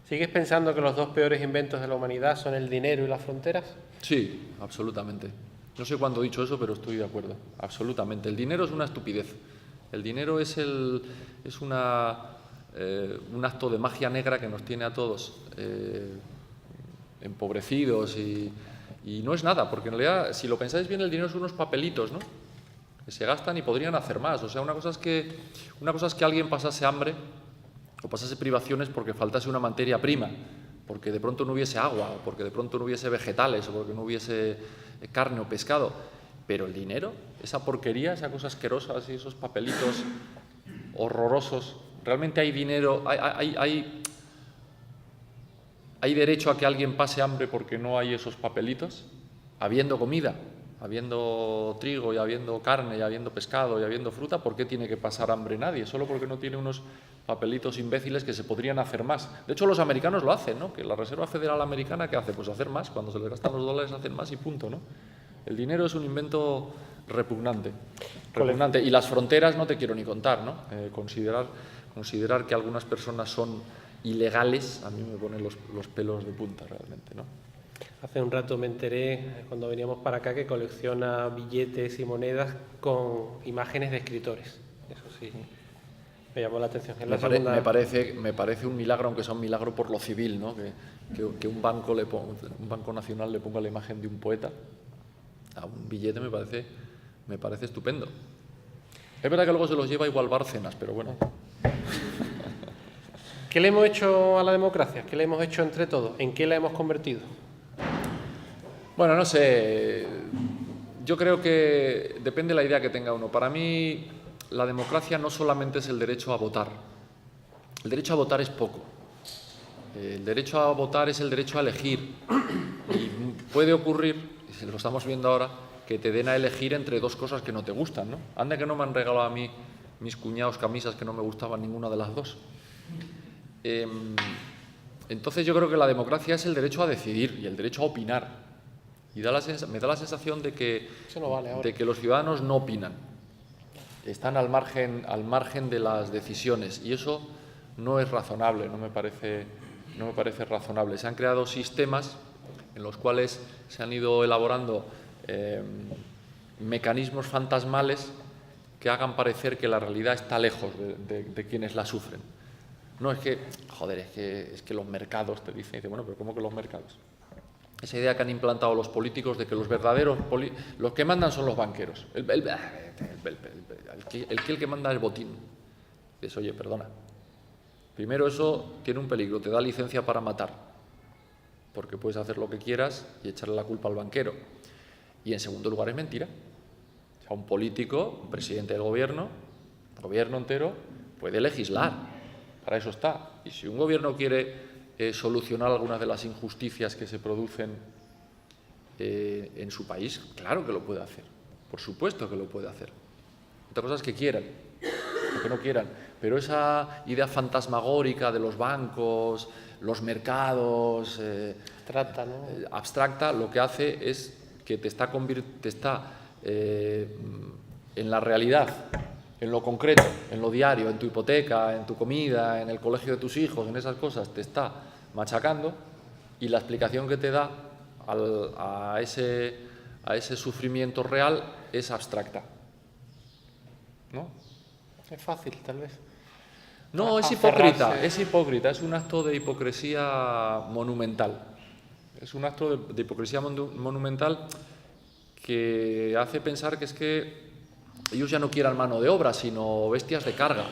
Speaker 1: ¿Sigues pensando que los dos peores inventos de la humanidad son el dinero y las fronteras?
Speaker 2: Sí, absolutamente. No sé cuándo he dicho eso, pero estoy de acuerdo. Absolutamente. El dinero es una estupidez. El dinero es un acto de magia negra que nos tiene a todos empobrecidos y no es nada, porque en realidad, si lo pensáis bien, el dinero son unos papelitos, ¿no?, que se gastan y podrían hacer más. O sea, una cosa es que alguien pasase hambre o pasase privaciones porque faltase una materia prima, porque de pronto no hubiese agua, o porque de pronto no hubiese vegetales, o porque no hubiese carne o pescado. Pero el dinero, esa porquería, esa cosa asquerosa, y esos papelitos horrorosos, ¿realmente hay dinero, hay derecho a que alguien pase hambre porque no hay esos papelitos? Habiendo comida, habiendo trigo y habiendo carne y habiendo pescado y habiendo fruta, ¿por qué tiene que pasar hambre nadie? Solo porque no tiene unos papelitos imbéciles que se podrían hacer más. De hecho, los americanos lo hacen, ¿no? Que la Reserva Federal Americana, ¿qué hace? Pues hacer más. Cuando se les gastan los dólares, hacen más y punto, ¿no? El dinero es un invento repugnante. Y las fronteras no te quiero ni contar, ¿no? Considerar que algunas personas son ilegales, a mí me ponen los pelos de punta realmente, ¿no?
Speaker 1: Hace un rato me enteré, cuando veníamos para acá, que colecciona billetes y monedas con imágenes de escritores. Eso sí, me llamó la atención.
Speaker 2: Me parece un milagro, aunque sea un milagro por lo civil, ¿no? Que un banco nacional le ponga la imagen de un poeta a un billete me parece estupendo. Es verdad que luego se los lleva igual Bárcenas, pero bueno.
Speaker 1: ¿Qué le hemos hecho a la democracia? ¿Qué le hemos hecho entre todos? ¿En qué la hemos convertido?
Speaker 2: Bueno, no sé. Yo creo que depende de la idea que tenga uno. Para mí, la democracia no solamente es el derecho a votar. El derecho a votar es poco. El derecho a votar es el derecho a elegir. Y puede ocurrir, y lo estamos viendo ahora, que te den a elegir entre dos cosas que no te gustan, ¿no? Anda que no me han regalado a mí mis cuñados camisas que no me gustaban ninguna de las dos. Entonces yo creo que la democracia es el derecho a decidir y el derecho a opinar. Y me da la sensación de que los ciudadanos no opinan. Están al margen de las decisiones y eso no es razonable, no me parece razonable. Se han creado sistemas en los cuales se han ido elaborando mecanismos fantasmales que hagan parecer que la realidad está lejos de quienes la sufren. No, es que los mercados te dicen, bueno, pero ¿cómo que los mercados? Esa idea que han implantado los políticos de que los verdaderos, los que mandan son los banqueros. El que manda es botín. Dices, oye, perdona. Primero, eso tiene un peligro, te da licencia para matar, porque puedes hacer lo que quieras y echarle la culpa al banquero. Y en segundo lugar, es mentira. O sea, un político, un presidente del gobierno, el gobierno entero, puede legislar. Para eso está. Y si un gobierno quiere solucionar algunas de las injusticias que se producen en su país, claro que lo puede hacer. Por supuesto que lo puede hacer. Otra cosa es que quieran o que no quieran. Pero esa idea fantasmagórica de los bancos, los mercados, abstracta, lo que hace es que te está en la realidad, en lo concreto, en lo diario, en tu hipoteca, en tu comida, en el colegio de tus hijos, en esas cosas, te está machacando y la explicación que te da a ese sufrimiento real es abstracta. ¿No?
Speaker 1: Es fácil, tal vez.
Speaker 2: No, es hipócrita, es un acto de hipocresía monumental. Es un acto de hipocresía monumental que hace pensar que es que ellos ya no quieran mano de obra, sino bestias de carga.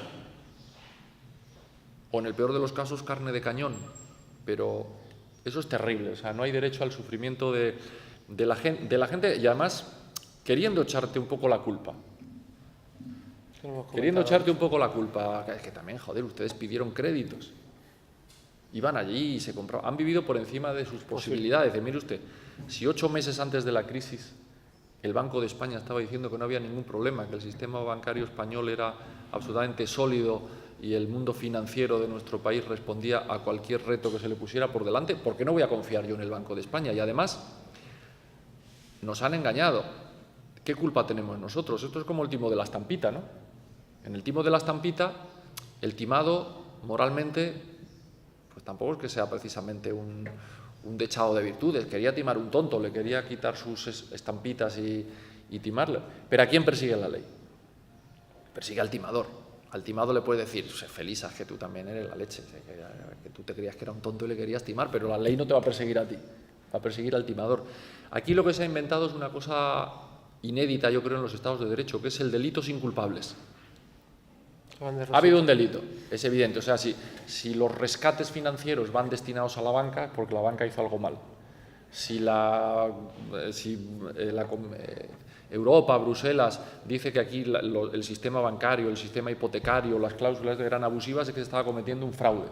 Speaker 2: O en el peor de los casos, carne de cañón. Pero eso es terrible. O sea, no hay derecho al sufrimiento de la gente y además queriendo echarte un poco la culpa. Es que también, joder, ustedes pidieron créditos. Iban allí y se compraban. Han vivido por encima de sus posibilidades. Mire usted, si 8 meses antes de la crisis el Banco de España estaba diciendo que no había ningún problema, que el sistema bancario español era absolutamente sólido y el mundo financiero de nuestro país respondía a cualquier reto que se le pusiera por delante, ¿por qué no voy a confiar yo en el Banco de España? Y además, nos han engañado. ¿Qué culpa tenemos nosotros? Esto es como el timo de la estampita, ¿no? En el timo de la estampita, el timado, moralmente, pues tampoco es que sea precisamente un dechado de virtudes. Quería timar un tonto, le quería quitar sus estampitas y timarle. ¿Pero a quién persigue la ley? Persigue al timador. Al timado le puede decir, feliz, que tú también eres la leche, que tú te creías que era un tonto y le querías timar, pero la ley no te va a perseguir a ti, va a perseguir al timador. Aquí lo que se ha inventado es una cosa inédita, yo creo, en los Estados de Derecho, que es el delito sin culpables. Ha habido un delito, es evidente. O sea, si los rescates financieros van destinados a la banca, porque la banca hizo algo mal. Europa, Bruselas, dice que aquí el sistema bancario, el sistema hipotecario, las cláusulas eran abusivas, es que se estaba cometiendo un fraude.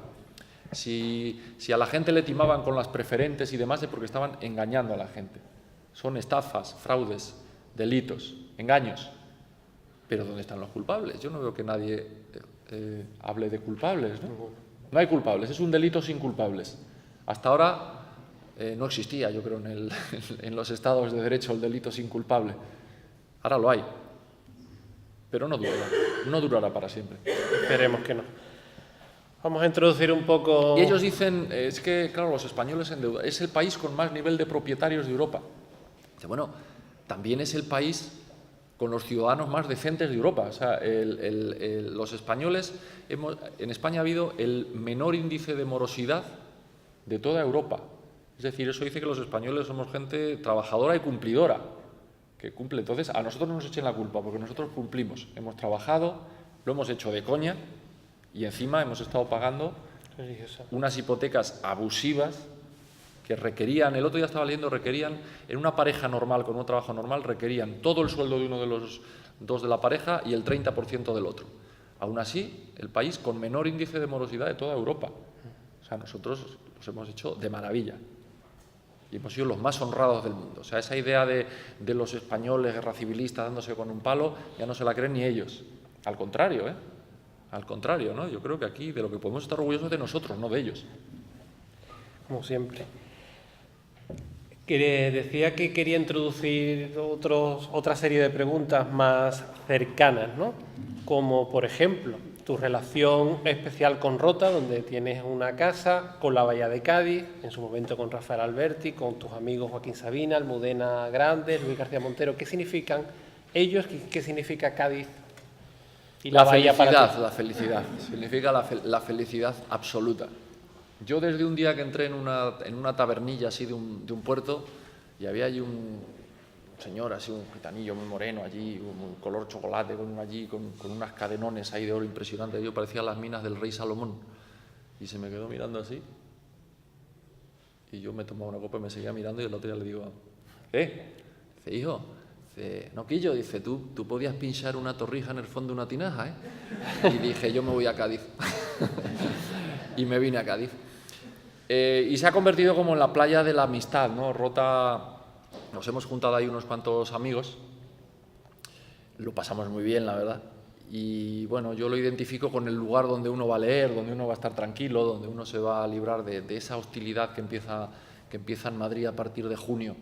Speaker 2: Si a la gente le timaban con las preferentes y demás, es porque estaban engañando a la gente. Son estafas, fraudes, delitos, engaños. Pero ¿dónde están los culpables? Yo no veo que nadie hable de culpables, ¿no? No hay culpables, es un delito sin culpables. Hasta ahora no existía, yo creo, en los estados de derecho el delito sin culpable. Ahora lo hay, pero no durará para siempre.
Speaker 1: Esperemos que no. Vamos a introducir un poco...
Speaker 2: Y ellos dicen, es que, claro, los españoles es el país con más nivel de propietarios de Europa. Dice, bueno, también es el país con los ciudadanos más decentes de Europa. O sea, los españoles, en España ha habido el menor índice de morosidad de toda Europa. Es decir, eso dice que los españoles somos gente trabajadora y cumplidora, que cumple. Entonces, a nosotros no nos echen la culpa, porque nosotros cumplimos. Hemos trabajado, lo hemos hecho de coña y encima hemos estado pagando unas hipotecas abusivas que requerían, el otro día estaba leyendo, requerían, en una pareja normal, con un trabajo normal, requerían todo el sueldo de uno de los dos de la pareja y el 30% del otro. Aún así, el país con menor índice de morosidad de toda Europa. O sea, nosotros los hemos hecho de maravilla. Y hemos sido los más honrados del mundo. O sea, esa idea de los españoles guerra civilista dándose con un palo, ya no se la creen ni ellos. Al contrario, Al contrario, ¿no? Yo creo que aquí de lo que podemos estar orgullosos es de nosotros, no de ellos.
Speaker 1: Como siempre. Decía que quería introducir otra serie de preguntas más cercanas, ¿no? Como, por ejemplo, tu relación especial con Rota, donde tienes una casa, con la Bahía de Cádiz, en su momento con Rafael Alberti, con tus amigos Joaquín Sabina, Almudena Grandes, Luis García Montero. ¿Qué significan ellos? ¿Qué significa Cádiz y la Bahía para ti?
Speaker 2: La felicidad. Significa la felicidad absoluta. Yo desde un día que entré en una tabernilla así de un puerto y había allí un señor, así un gitanillo muy moreno allí, un color chocolate, con unas cadenones ahí de oro impresionantes. Yo parecía las minas del rey Salomón. Y se me quedó mirando así. Y yo me tomaba una copa y me seguía mirando y el otro día le digo, dice, hijo, no, Quillo, dice, tú podías pinchar una torrija en el fondo de una tinaja, Y dije, yo me voy a Cádiz. Y me vine a Cádiz. Y se ha convertido como en la playa de la amistad, ¿no? Rota, nos hemos juntado ahí unos cuantos amigos, lo pasamos muy bien, la verdad. Y bueno, yo lo identifico con el lugar donde uno va a leer, donde uno va a estar tranquilo, donde uno se va a librar de esa hostilidad que empieza en Madrid a partir de junio,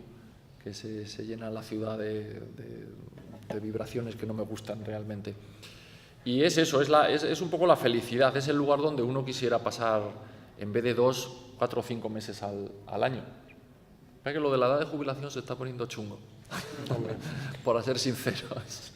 Speaker 2: que se llena la ciudad de vibraciones que no me gustan realmente. Y es eso, es un poco la felicidad, es el lugar donde uno quisiera pasar, en vez de 2, 4 o 5 meses al año. Es que lo de la edad de jubilación se está poniendo chungo, por ser sinceros.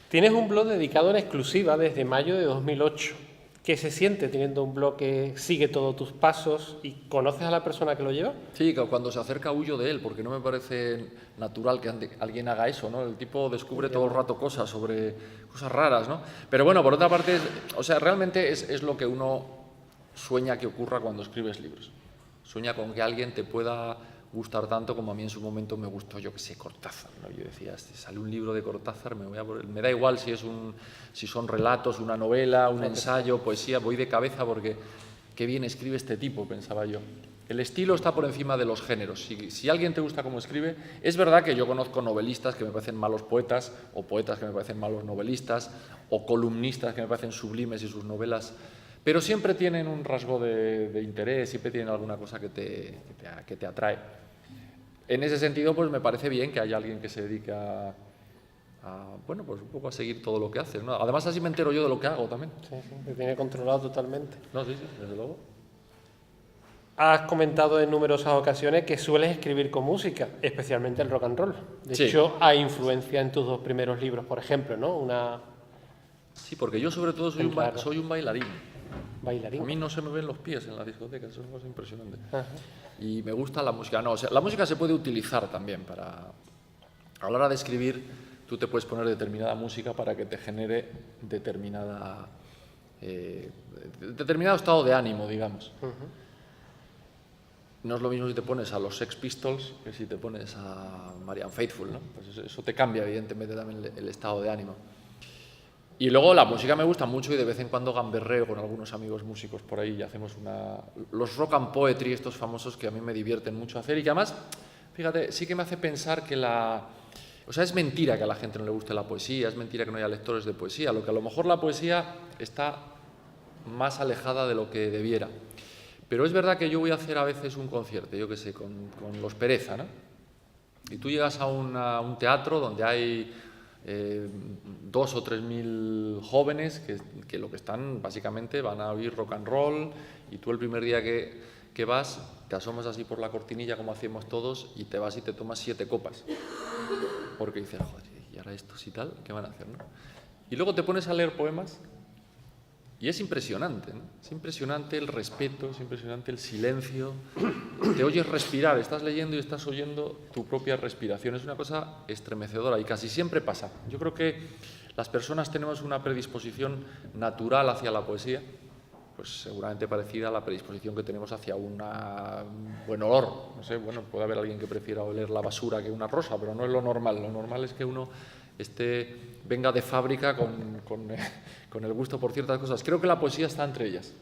Speaker 1: Tienes un blog dedicado en exclusiva desde mayo de 2008. ¿Qué se siente teniendo un blog que sigue todos tus pasos y conoces a la persona que lo lleva?
Speaker 2: Sí, cuando se acerca huyo de él, porque no me parece natural que alguien haga eso, ¿no? El tipo descubre todo el rato cosas raras, ¿no? Pero bueno, por otra parte, o sea, realmente es lo que uno sueña que ocurra cuando escribes libros. Sueña con que alguien te pueda gustar tanto como a mí en su momento me gustó, yo que sé, Cortázar, ¿no? Yo decía, si sale un libro de Cortázar, me da igual si son relatos, una novela, un ensayo, poesía, voy de cabeza porque qué bien escribe este tipo, pensaba yo. el estilo está por encima de los géneros. Si alguien te gusta cómo escribe, es verdad que yo conozco novelistas que me parecen malos poetas, o poetas que me parecen malos novelistas, o columnistas que me parecen sublimes y sus novelas, pero siempre tienen un rasgo de interés, siempre tienen alguna cosa que te atrae. En ese sentido, pues me parece bien que haya alguien que se dedique bueno, pues un poco a seguir todo lo que hace, ¿no? Además, así me entero yo de lo que hago también.
Speaker 1: Sí, te tiene controlado totalmente.
Speaker 2: No, sí, desde luego.
Speaker 1: Has comentado en numerosas ocasiones que sueles escribir con música, especialmente el rock and roll. De
Speaker 2: Sí.
Speaker 1: hecho, hay influencia en tus 2 primeros libros, por ejemplo, ¿no?
Speaker 2: Sí, porque yo sobre todo soy un bailarín.
Speaker 1: Bailarín.
Speaker 2: A mí no se me ven los pies en la discoteca, eso es una cosa impresionante.
Speaker 1: Ajá.
Speaker 2: Y me gusta la música. No, o sea, la música se puede utilizar también para... A la hora de escribir, tú te puedes poner determinada música para que te genere determinado estado de ánimo, digamos. No es lo mismo si te pones a los Sex Pistols que si te pones a Marianne Faithfull, ¿no? Pues eso te cambia, evidentemente, también el estado de ánimo. Y luego la música me gusta mucho y de vez en cuando gamberreo con algunos amigos músicos por ahí y hacemos los rock and poetry, estos famosos que a mí me divierten mucho hacer y que además, fíjate, sí que me hace pensar que o sea, es mentira que a la gente no le guste la poesía, es mentira que no haya lectores de poesía, lo que a lo mejor la poesía está más alejada de lo que debiera. Pero es verdad que yo voy a hacer a veces un concierto, yo qué sé, con los Pereza, ¿no? Y tú llegas a un teatro donde hay 2 o 3 mil jóvenes que lo que están, básicamente, van a oír rock and roll y tú el primer día que vas, te asomas así por la cortinilla como hacemos todos y te vas y te tomas 7 copas. Porque dices, joder, y ahora estos y tal, ¿qué van a hacer, no? Y luego te pones a leer poemas y es impresionante, ¿no? Es impresionante el respeto, es impresionante el silencio. Te oyes respirar, estás leyendo y estás oyendo tu propia respiración. Es una cosa estremecedora y casi siempre pasa. Yo creo que las personas tenemos una predisposición natural hacia la poesía, pues seguramente parecida a la predisposición que tenemos hacia un buen olor. No sé, bueno, puede haber alguien que prefiera oler la basura que una rosa, pero no es lo normal. Lo normal es que uno venga de fábrica con el gusto por ciertas cosas. Creo que la poesía está entre ellas.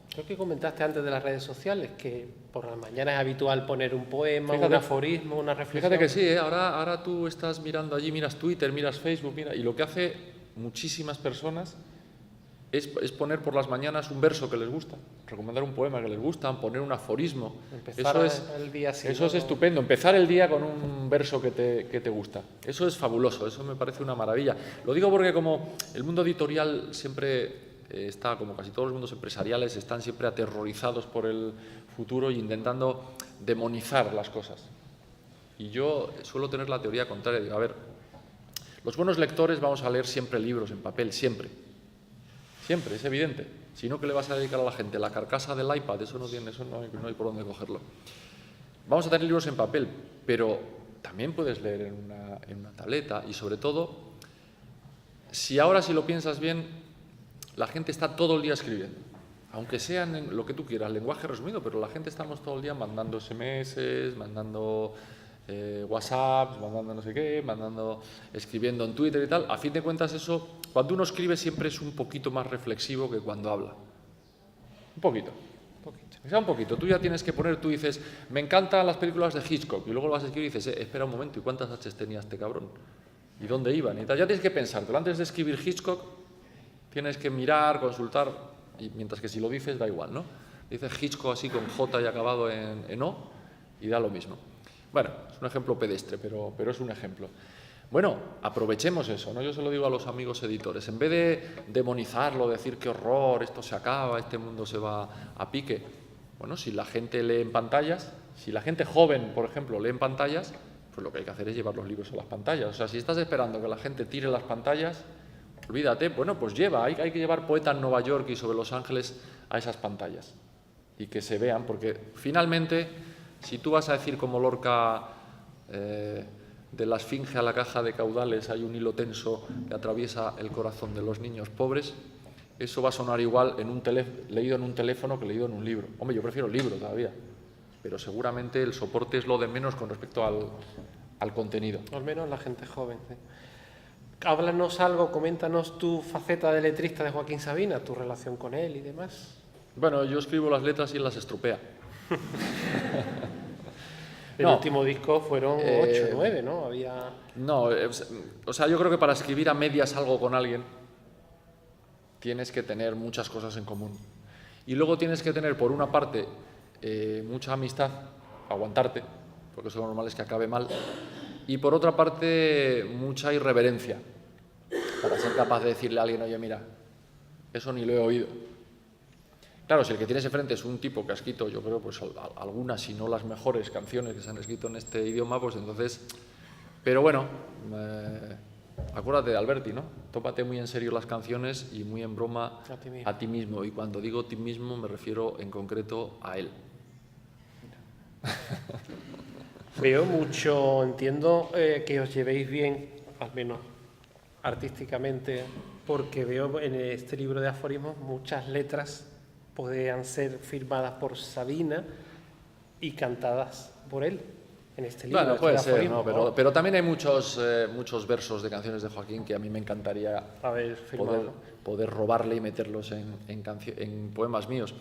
Speaker 1: Creo que comentaste antes de las redes sociales que por las mañanas es habitual poner un poema,
Speaker 2: Fíjate,
Speaker 1: un aforismo, una reflexión.
Speaker 2: Fíjate que sí, ¿eh? Ahora tú estás mirando allí, miras Twitter, miras Facebook, y lo que hace muchísimas personas es poner por las mañanas un verso que les gusta, recomendar un poema que les gusta, poner un aforismo.
Speaker 1: Empezar el día así.
Speaker 2: Eso es estupendo, empezar el día con un verso que te gusta. Eso es fabuloso, eso me parece una maravilla. Lo digo porque como el mundo editorial siempre está, como casi todos los mundos empresariales, están siempre aterrorizados por el futuro e intentando demonizar las cosas. Y yo suelo tener la teoría contraria, digo, a ver, los buenos lectores vamos a leer siempre libros en papel, siempre. Siempre, es evidente. Si no, ¿qué le vas a dedicar a la gente? La carcasa del iPad, eso no hay por dónde cogerlo. Vamos a tener libros en papel, pero también puedes leer en una tableta y sobre todo, si lo piensas bien, la gente está todo el día escribiendo. Aunque sean en lo que tú quieras, lenguaje resumido, pero la gente estamos todo el día mandando SMS, mandando WhatsApp, mandando no sé qué, escribiendo en Twitter y tal. A fin de cuentas eso, cuando uno escribe siempre es un poquito más reflexivo que cuando habla. Un poquito. O sea, un poquito. Tú ya tienes que poner, tú dices, me encantan las películas de Hitchcock, y luego lo vas a escribir y dices, espera un momento, ¿y cuántas H's tenía este cabrón? ¿Y dónde iban? Y tal. Ya tienes que pensártelo. Antes de escribir Hitchcock, tienes que mirar, consultar, y mientras que si lo dices da igual, ¿no? Dices Hitchcock así con J y acabado en O, y da lo mismo. Bueno, es un ejemplo pedestre, pero es un ejemplo. Bueno, aprovechemos eso, ¿no? Yo se lo digo a los amigos editores. En vez de demonizarlo, decir qué horror, esto se acaba, este mundo se va a pique. Bueno, si la gente lee en pantallas, si la gente joven, por ejemplo, lee en pantallas, pues lo que hay que hacer es llevar los libros a las pantallas. O sea, si estás esperando que la gente tire las pantallas, olvídate, bueno, pues hay que llevar Poeta en Nueva York y sobre Los Ángeles a esas pantallas. Y que se vean, porque finalmente, si tú vas a decir como Lorca, de la esfinge a la caja de caudales hay un hilo tenso que atraviesa el corazón de los niños pobres, eso va a sonar igual leído en un teléfono que leído en un libro. Hombre, yo prefiero el libro todavía, pero seguramente el soporte es lo de menos con respecto al contenido.
Speaker 1: Al menos la gente joven. ¿Sí? Háblanos algo, coméntanos tu faceta de letrista de Joaquín Sabina, tu relación con él y demás.
Speaker 2: Bueno, yo escribo las letras y él las estropea.
Speaker 1: El
Speaker 2: No.
Speaker 1: último disco fueron 8, 9, ¿no? Había...
Speaker 2: No, o sea, yo creo que para escribir a medias algo con alguien tienes que tener muchas cosas en común. Y luego tienes que tener, por una parte, mucha amistad, aguantarte, porque eso lo normal es que acabe mal, y por otra parte, mucha irreverencia, para ser capaz de decirle a alguien, oye, mira, eso ni lo he oído. Claro, si el que tienes enfrente es un tipo que ha escrito, yo creo, pues algunas, si no las mejores canciones que se han escrito en este idioma, pues entonces... Pero bueno, acuérdate de Alberti, ¿no? Tómate muy en serio las canciones y muy en broma a ti mismo. Y cuando digo ti mismo me refiero en concreto a él.
Speaker 1: Veo mucho, entiendo que os llevéis bien, al menos artísticamente, porque veo en este libro de aforismos muchas letras podrían ser firmadas por Sabina y cantadas por él. En este libro.
Speaker 2: Bueno, puede ser, ¿no?
Speaker 1: ¿no?
Speaker 2: Pero también hay muchos versos de canciones de Joaquín que a mí me encantaría poder robarle y meterlos en poemas míos.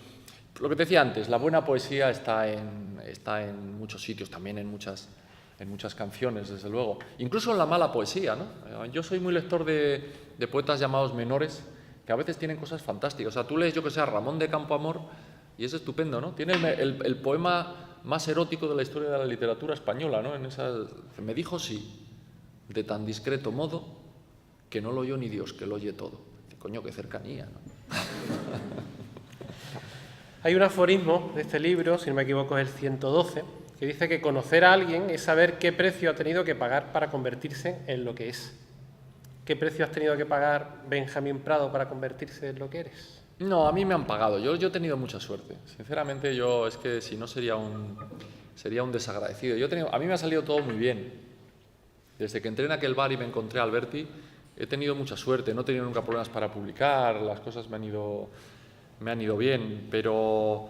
Speaker 2: Lo que te decía antes, la buena poesía está en muchos sitios, también en muchas canciones, desde luego. Incluso en la mala poesía, ¿no? Yo soy muy lector de poetas llamados menores, que a veces tienen cosas fantásticas. O sea, tú lees, yo que sé, a Ramón de Campoamor y es estupendo, ¿no? Tiene el poema más erótico de la historia de la literatura española, ¿no? Me dijo sí, de tan discreto modo, que no lo oyó ni Dios, que lo oye todo. Coño, qué cercanía, ¿no?
Speaker 1: Hay un aforismo de este libro, si no me equivoco es el 112, que dice que conocer a alguien es saber qué precio ha tenido que pagar para convertirse en lo que es. ¿Qué precio has tenido que pagar, Benjamín Prado, para convertirse en lo que eres?
Speaker 2: No, a mí me han pagado. Yo he tenido mucha suerte. Sinceramente, es que si no sería un desagradecido. A mí me ha salido todo muy bien. Desde que entré en aquel bar y me encontré a Alberti, he tenido mucha suerte. No he tenido nunca problemas para publicar, las cosas me han ido bien, pero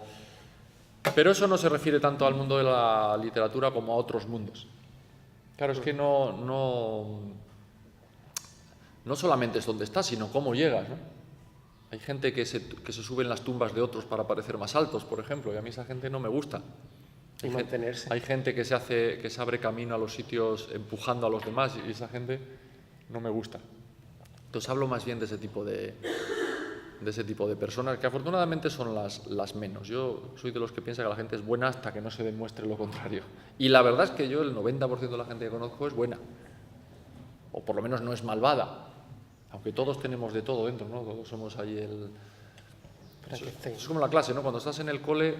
Speaker 2: eso no se refiere tanto al mundo de la literatura como a otros mundos. Claro, es que no solamente es donde estás, sino cómo llegas, ¿no? Hay gente que se sube en las tumbas de otros para parecer más altos, por ejemplo, y a mí esa gente no me gusta.
Speaker 1: Y mantenerse.
Speaker 2: Hay gente que se abre camino a los sitios empujando a los demás, y esa gente no me gusta. Entonces hablo más bien de ese tipo de personas, que afortunadamente son las menos. Yo soy de los que piensa que la gente es buena hasta que no se demuestre lo contrario. Y la verdad es que el 90% de la gente que conozco es buena. O por lo menos no es malvada. Aunque todos tenemos de todo dentro, ¿no? Todos somos ahí es como la clase, ¿no? Cuando estás en el cole,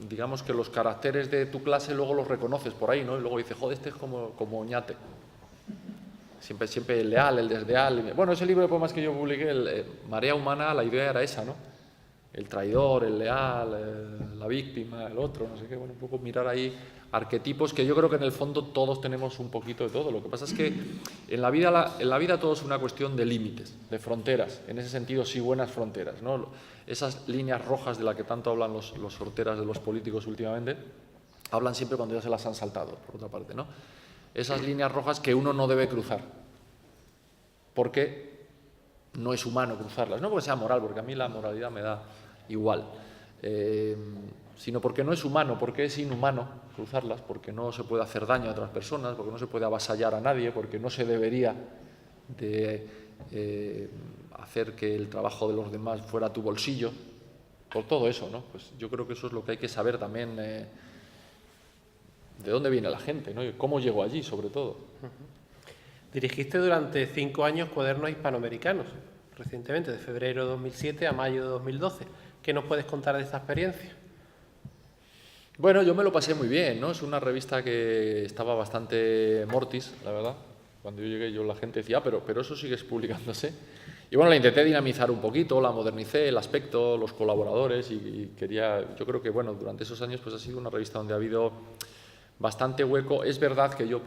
Speaker 2: digamos que los caracteres de tu clase luego los reconoces por ahí, ¿no? Y luego dices, joder, este es como Oñate. Siempre el leal, el desleal. Bueno, ese libro de poemas que yo publiqué, Marea Humana, la idea era esa, ¿no? El traidor, el leal, la víctima, el otro, no sé qué. Bueno, un poco mirar ahí arquetipos que yo creo que en el fondo todos tenemos un poquito de todo. Lo que pasa es que en la vida todo es una cuestión de límites, de fronteras. En ese sentido, sí, buenas fronteras, ¿no? Esas líneas rojas de las que tanto hablan los horteras de los políticos últimamente, hablan siempre cuando ya se las han saltado, por otra parte, ¿no? Esas líneas rojas que uno no debe cruzar, porque no es humano cruzarlas, no porque sea moral, porque a mí la moralidad me da igual, sino porque no es humano, porque es inhumano cruzarlas, porque no se puede hacer daño a otras personas, porque no se puede avasallar a nadie, porque no se debería de hacer que el trabajo de los demás fuera tu bolsillo, por todo eso, ¿no? Pues yo creo que eso es lo que hay que saber también, de dónde viene la gente, ¿no? Y cómo llegó allí, sobre todo.
Speaker 1: Dirigiste durante 5 años Cuadernos Hispanoamericanos, recientemente, de febrero de 2007 a mayo de 2012. ¿Qué nos puedes contar de esta experiencia?
Speaker 2: Bueno, yo me lo pasé muy bien, ¿no? Es una revista que estaba bastante mortis, la verdad. Cuando yo llegué, la gente decía, pero eso sigue publicándose. Y bueno, la intenté dinamizar un poquito, la modernicé, el aspecto, los colaboradores y yo creo que, bueno, durante esos años pues ha sido una revista donde ha habido bastante hueco. Es verdad que yo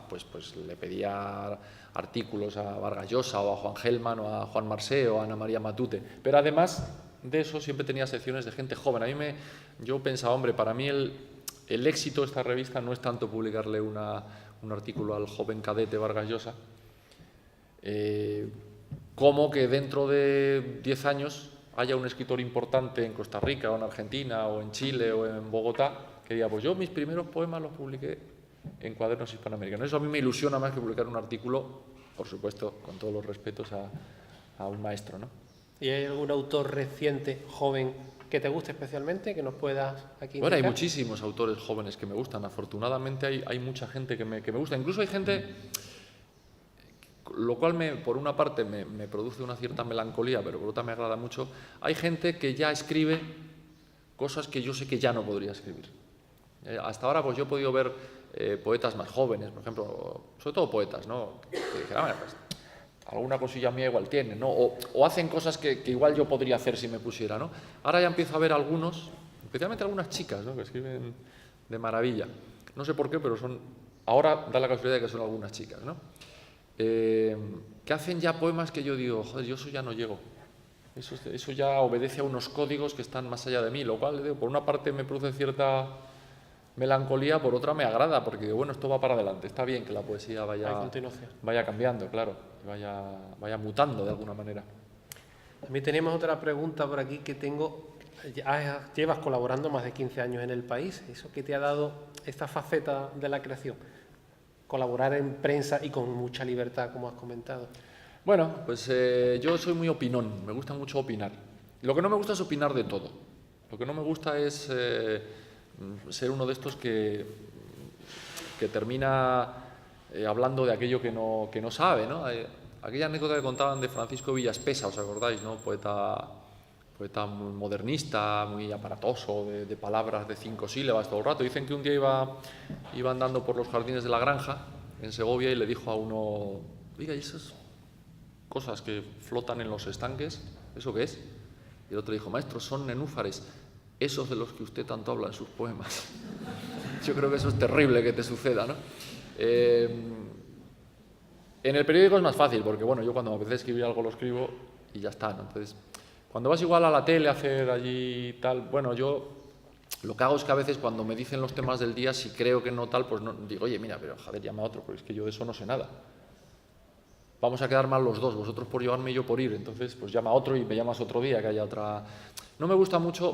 Speaker 2: pues le pedía artículos a Vargas Llosa o a Juan Gelman o a Juan Marsé o a Ana María Matute, pero además de eso siempre tenía secciones de gente joven. Yo pensaba, hombre, para mí el éxito de esta revista no es tanto publicarle un artículo al joven cadete Vargas Llosa, como que dentro de 10 años haya un escritor importante en Costa Rica o en Argentina o en Chile o en Bogotá que diga, pues yo mis primeros poemas los publiqué en Cuadernos Hispanoamericanos. Eso a mí me ilusiona más que publicar un artículo, por supuesto, con todos los respetos a un maestro, ¿no?
Speaker 1: ¿Y hay algún autor reciente, joven, que te guste especialmente, que nos puedas aquí indicar?
Speaker 2: Bueno, hay muchísimos autores jóvenes que me gustan. Afortunadamente hay mucha gente que me gusta. Incluso hay gente, lo cual por una parte me produce una cierta melancolía, pero por otra me agrada mucho. Hay gente que ya escribe cosas que yo sé que ya no podría escribir. Hasta ahora pues yo he podido ver poetas más jóvenes, por ejemplo, sobre todo poetas, ¿no? Que dicen, pues, alguna cosilla mía igual tienen, ¿no? O hacen cosas que igual yo podría hacer si me pusiera, ¿no? Ahora ya empiezo a ver algunos, especialmente algunas chicas, ¿no? Que escriben de maravilla. No sé por qué, pero ahora da la casualidad de que son algunas chicas, ¿no? Que hacen ya poemas que yo digo, joder, yo eso ya no llego. Eso ya obedece a unos códigos que están más allá de mí, lo cual, digo, por una parte me produce cierta melancolía, por otra me agrada, porque digo, bueno, esto va para adelante, está bien que la poesía vaya cambiando, claro, vaya mutando de alguna manera.
Speaker 1: También tenemos otra pregunta por aquí que tengo. Llevas colaborando más de 15 años en El País. ¿Eso qué te ha dado esta faceta de la creación? Colaborar en prensa y con mucha libertad, como has comentado.
Speaker 2: Bueno, pues yo soy muy opinón, me gusta mucho opinar. Lo que no me gusta es opinar de todo. Lo que no me gusta es ser uno de estos que termina hablando de aquello que no sabe, ¿no? Aquella anécdota que contaban de Francisco Villaspesa, ¿os acordáis, no? Poeta muy modernista, muy aparatoso, de palabras de 5 sílabas todo el rato. Dicen que un día iba andando por los jardines de la granja en Segovia y le dijo a uno, oiga, ¿y esas cosas que flotan en los estanques, eso qué es? Y el otro dijo, maestro, son nenúfares, esos de los que usted tanto habla en sus poemas. Yo creo que eso es terrible que te suceda, ¿no? En el periódico es más fácil, porque bueno, yo cuando me apetece escribir algo lo escribo y ya está, ¿no? Entonces, cuando vas igual a la tele a hacer allí tal, bueno, yo lo que hago es que a veces cuando me dicen los temas del día, si creo que no tal, pues no, digo, oye, mira, pero joder, llama a otro, porque es que yo de eso no sé nada. Vamos a quedar mal los dos, vosotros por llevarme y yo por ir, entonces pues llama a otro y me llamas otro día, que haya otra... No me gusta mucho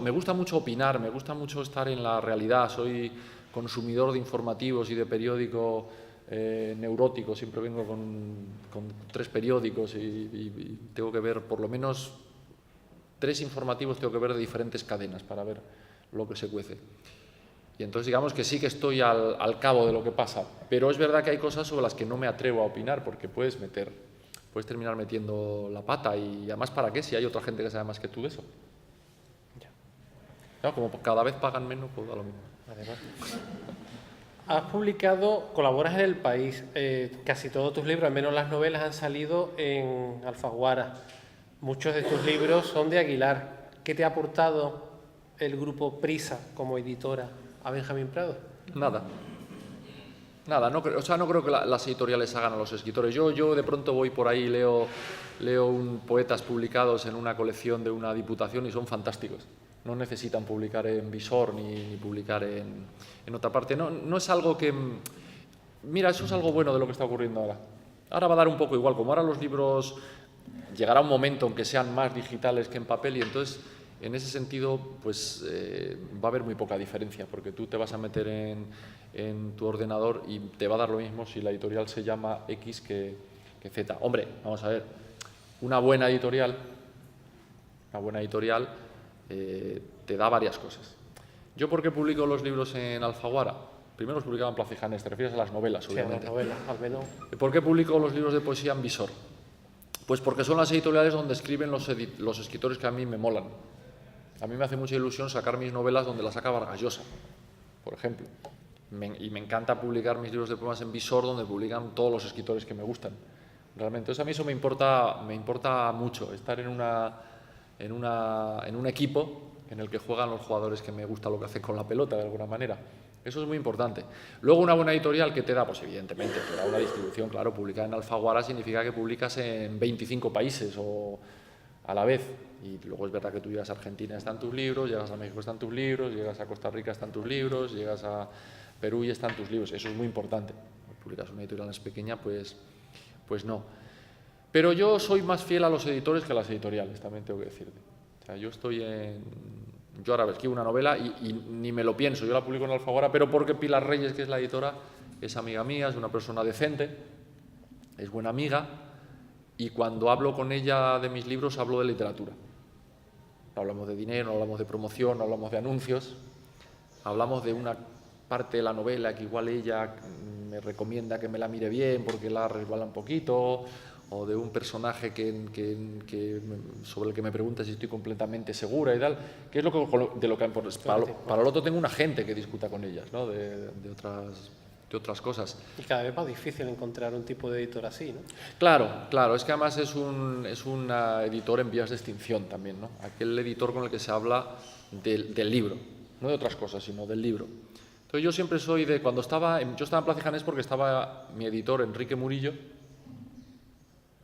Speaker 2: opinar, me gusta mucho estar en la realidad, soy consumidor de informativos y de periódico neurótico, siempre vengo con 3 periódicos y tengo que ver por lo menos 3 informativos, tengo que ver de diferentes cadenas para ver lo que se cuece. Y entonces digamos que sí que estoy al cabo de lo que pasa, pero es verdad que hay cosas sobre las que no me atrevo a opinar porque puedes terminar metiendo la pata y además ¿para qué? Si hay otra gente que sabe más que tú de eso. Claro, como cada vez pagan menos, pues da lo mismo.
Speaker 1: Además, colaboras en El País, casi todos tus libros, al menos las novelas, han salido en Alfaguara. Muchos de tus libros son de Aguilar. ¿Qué te ha aportado el grupo Prisa como editora a Benjamín Prado?
Speaker 2: Nada, no creo que las editoriales hagan a los escritores. Yo de pronto voy por ahí, leo poetas publicados en una colección de una diputación y son fantásticos. No necesitan publicar en Visor ni publicar en otra parte. No es algo que... Mira, eso es algo bueno de lo que está ocurriendo ahora. Ahora va a dar un poco igual, como ahora los libros... Llegará un momento en que sean más digitales que en papel y entonces... En ese sentido, pues va a haber muy poca diferencia, porque tú te vas a meter en tu ordenador y te va a dar lo mismo si la editorial se llama X que Z. Hombre, vamos a ver, una buena editorial te da varias cosas. ¿Yo por qué publico los libros en Alfaguara? Primero los publicaba en Plaza y Janés, te refieres a las novelas, obviamente.
Speaker 1: Sí, a las novelas, al menos.
Speaker 2: ¿Por qué publico los libros de poesía en Visor? Pues porque son las editoriales donde escriben los escritores que a mí me molan. A mí me hace mucha ilusión sacar mis novelas donde las saca Vargas Llosa, por ejemplo. Y me encanta publicar mis libros de poemas en Visor, donde publican todos los escritores que me gustan. Realmente. Entonces a mí eso me importa mucho, estar en un equipo en el que juegan los jugadores que me gusta lo que hacen con la pelota, de alguna manera. Eso es muy importante. Luego una buena editorial que te da, pues evidentemente, te da una distribución, claro, publicar en Alfaguara significa que publicas en 25 países o a la vez. Y luego es verdad que tú llegas a Argentina, están tus libros, llegas a México, están tus libros, llegas a Costa Rica, están tus libros, llegas a Perú y están tus libros. Eso es muy importante. Publicas una editorial más pequeña, pues no. Pero yo soy más fiel a los editores que a las editoriales, también tengo que decirte. O sea, yo estoy yo ahora escribo una novela y ni me lo pienso, yo la publico en Alfaguara, pero porque Pilar Reyes, que es la editora, es amiga mía, es una persona decente, es buena amiga, y cuando hablo con ella de mis libros hablo de literatura. No hablamos de dinero, no hablamos de promoción, no hablamos de anuncios, hablamos de una parte de la novela que igual ella me recomienda que me la mire bien porque la resbala un poquito, o de un personaje sobre el que me pregunta si estoy completamente segura y tal, que es de lo que para lo otro tengo una gente que discuta con ellas, ¿no? de otras cosas.
Speaker 1: Y cada vez más difícil encontrar un tipo de editor así, ¿no?
Speaker 2: Claro, es que además es un editor en vías de extinción también, ¿no? Aquel editor con el que se habla del libro, no de otras cosas, sino del libro. Entonces yo siempre soy de, yo estaba en Plaza y Janés porque estaba mi editor Enrique Murillo,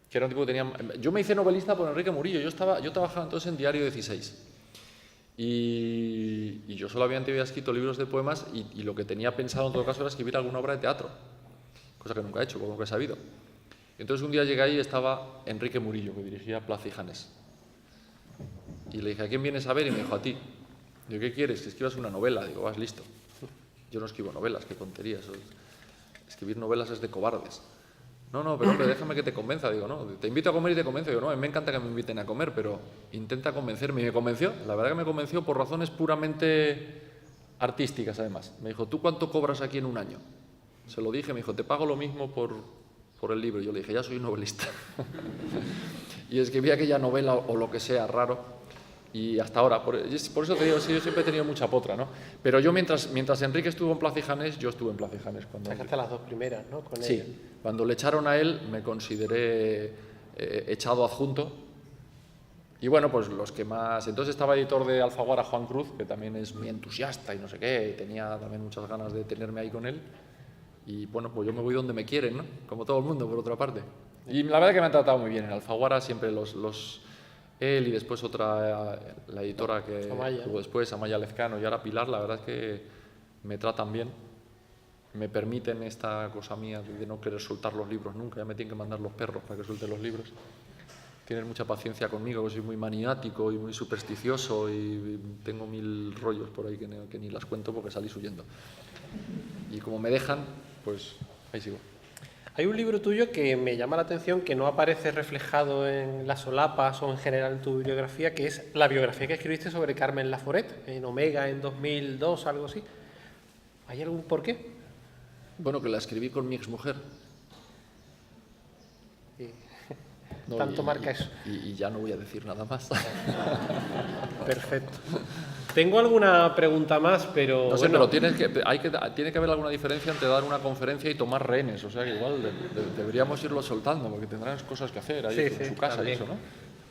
Speaker 2: que era un tipo que tenía... Yo me hice novelista por Enrique Murillo, yo trabajaba entonces en Diario 16. Y yo solamente había escrito libros de poemas y lo que tenía pensado en todo caso era escribir alguna obra de teatro, cosa que nunca he hecho, como que he sabido. Entonces un día llegué ahí y estaba Enrique Murillo, que dirigía Plaza y Janés. Y le dije, ¿a quién vienes a ver? Y me dijo, a ti. Digo, ¿qué quieres? Que escribas una novela. Digo, vas, listo. Yo no escribo novelas, qué tonterías. Escribir novelas es de cobardes. No, pero hombre, déjame que te convenza. Digo, no, te invito a comer y te convenzo. Digo, no, a mí me encanta que me inviten a comer, pero intenta convencerme. Y me convenció, la verdad que me convenció por razones puramente artísticas, además. Me dijo, ¿tú cuánto cobras aquí en un año? Se lo dije, me dijo, te pago lo mismo por el libro. Yo le dije, ya soy novelista. Y escribí aquella novela o lo que sea raro. Y hasta ahora, por eso te digo, sí, yo siempre he tenido mucha potra, ¿no? Pero yo mientras Enrique estuvo en Plaza y Janés, yo estuve en Plaza y Janés.
Speaker 1: Sacaste las dos primeras, ¿no? Con
Speaker 2: sí,
Speaker 1: él.
Speaker 2: cuando le echaron a él me consideré echado adjunto. Y bueno, pues los que más... Entonces estaba editor de Alfaguara, Juan Cruz, que también es muy entusiasta y no sé qué, y tenía también muchas ganas de tenerme ahí con él. Y bueno, pues yo me voy donde me quieren, ¿no? Como todo el mundo, por otra parte. Y la verdad que me han tratado muy bien. En Alfaguara siempre él y después la editora que tuvo después, Amaya Lezcano, y ahora Pilar, la verdad es que me tratan bien. Me permiten esta cosa mía de no querer soltar los libros nunca. Ya me tienen que mandar los perros para que suelte los libros. Tienen mucha paciencia conmigo, que soy muy maniático y muy supersticioso y tengo 1000 rollos por ahí que ni las cuento porque salís huyendo. Y como me dejan, pues ahí sigo.
Speaker 1: Hay un libro tuyo que me llama la atención, que no aparece reflejado en las solapas o en general en tu bibliografía, que es la biografía que escribiste sobre Carmen Laforet, en Omega en 2002, algo así. ¿Hay algún porqué?
Speaker 2: Bueno, que la escribí con mi exmujer.
Speaker 1: No, tanto marca eso.
Speaker 2: Y ya no voy a decir nada más.
Speaker 1: Perfecto. Tengo alguna pregunta más, pero...
Speaker 2: No sé, bueno, pero tiene que haber alguna diferencia entre dar una conferencia y tomar rehenes. O sea, que igual deberíamos irlo soltando, porque tendrán cosas que hacer ahí en su casa y eso, ¿no?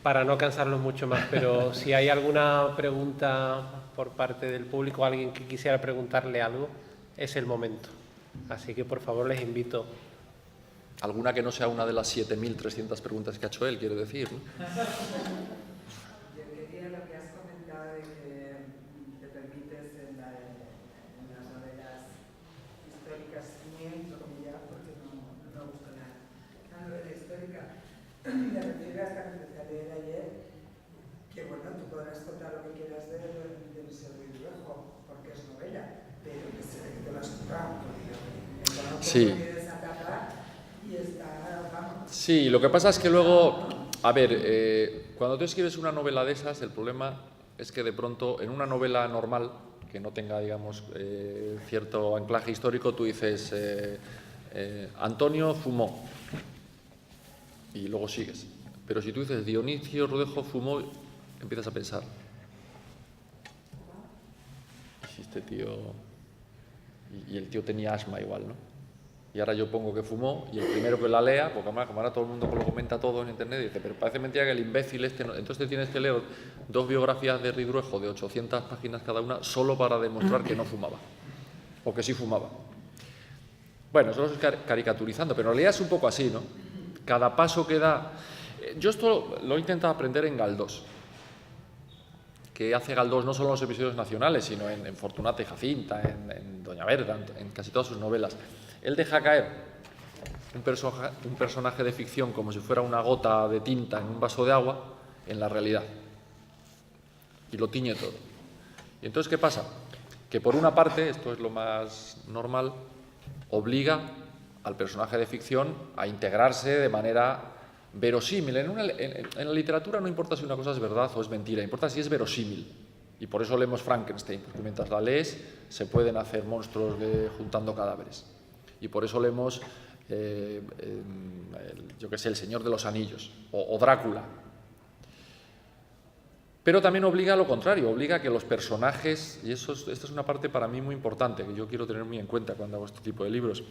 Speaker 1: Para no cansarlos mucho más, pero si hay alguna pregunta por parte del público, alguien que quisiera preguntarle algo, es el momento. Así que, por favor, les invito.
Speaker 2: Alguna que no sea una de las 7.300 preguntas que ha hecho él, quiero decir, ¿no?
Speaker 3: Yo quería lo que has comentado de que te permites en las novelas históricas, muy entrecomillado porque no me gusta nada. La novela histórica, me refiero a esta que empecé a leer ayer, que bueno, tú podrás contar lo que quieras de Luis Viejo, porque es novela, pero que se ve que te lo has comprado.
Speaker 2: Sí. Sí, lo que pasa es que luego, a ver, cuando tú escribes una novela de esas, el problema es que de pronto en una novela normal, que no tenga, digamos, cierto anclaje histórico, tú dices, Antonio fumó, y luego sigues. Pero si tú dices, Dionisio Rodejo fumó, empiezas a pensar, ¿y este tío? Y el tío tenía asma igual, ¿no? Y ahora yo pongo que fumó y el primero que la lea, porque como ahora todo el mundo lo comenta todo en internet, dice, pero parece mentira que el imbécil este no... Entonces te tienes que leer 2 biografías de Ridruejo de 800 páginas cada una solo para demostrar que no fumaba, o que sí fumaba. Bueno, eso lo estoy caricaturizando, pero en realidad es un poco así, ¿no? Cada paso que da... Yo esto lo he intentado aprender en Galdós, que hace Galdós no solo en los episodios nacionales, sino en Fortunata y Jacinta, en Doña Berta, en casi todas sus novelas. Él deja caer un personaje de ficción como si fuera una gota de tinta en un vaso de agua en la realidad. y lo tiñe todo. Y entonces, ¿qué pasa? Que por una parte, esto es lo más normal, obliga al personaje de ficción a integrarse de manera verosímil. En la literatura no importa si una cosa es verdad o es mentira, importa si es verosímil. Y por eso leemos Frankenstein, porque mientras la lees se pueden hacer monstruos juntando cadáveres. Y por eso leemos, yo qué sé, El Señor de los Anillos o Drácula. Pero también obliga a lo contrario, obliga a que los personajes, y esta es una parte para mí muy importante, que yo quiero tener muy en cuenta cuando hago este tipo de libros,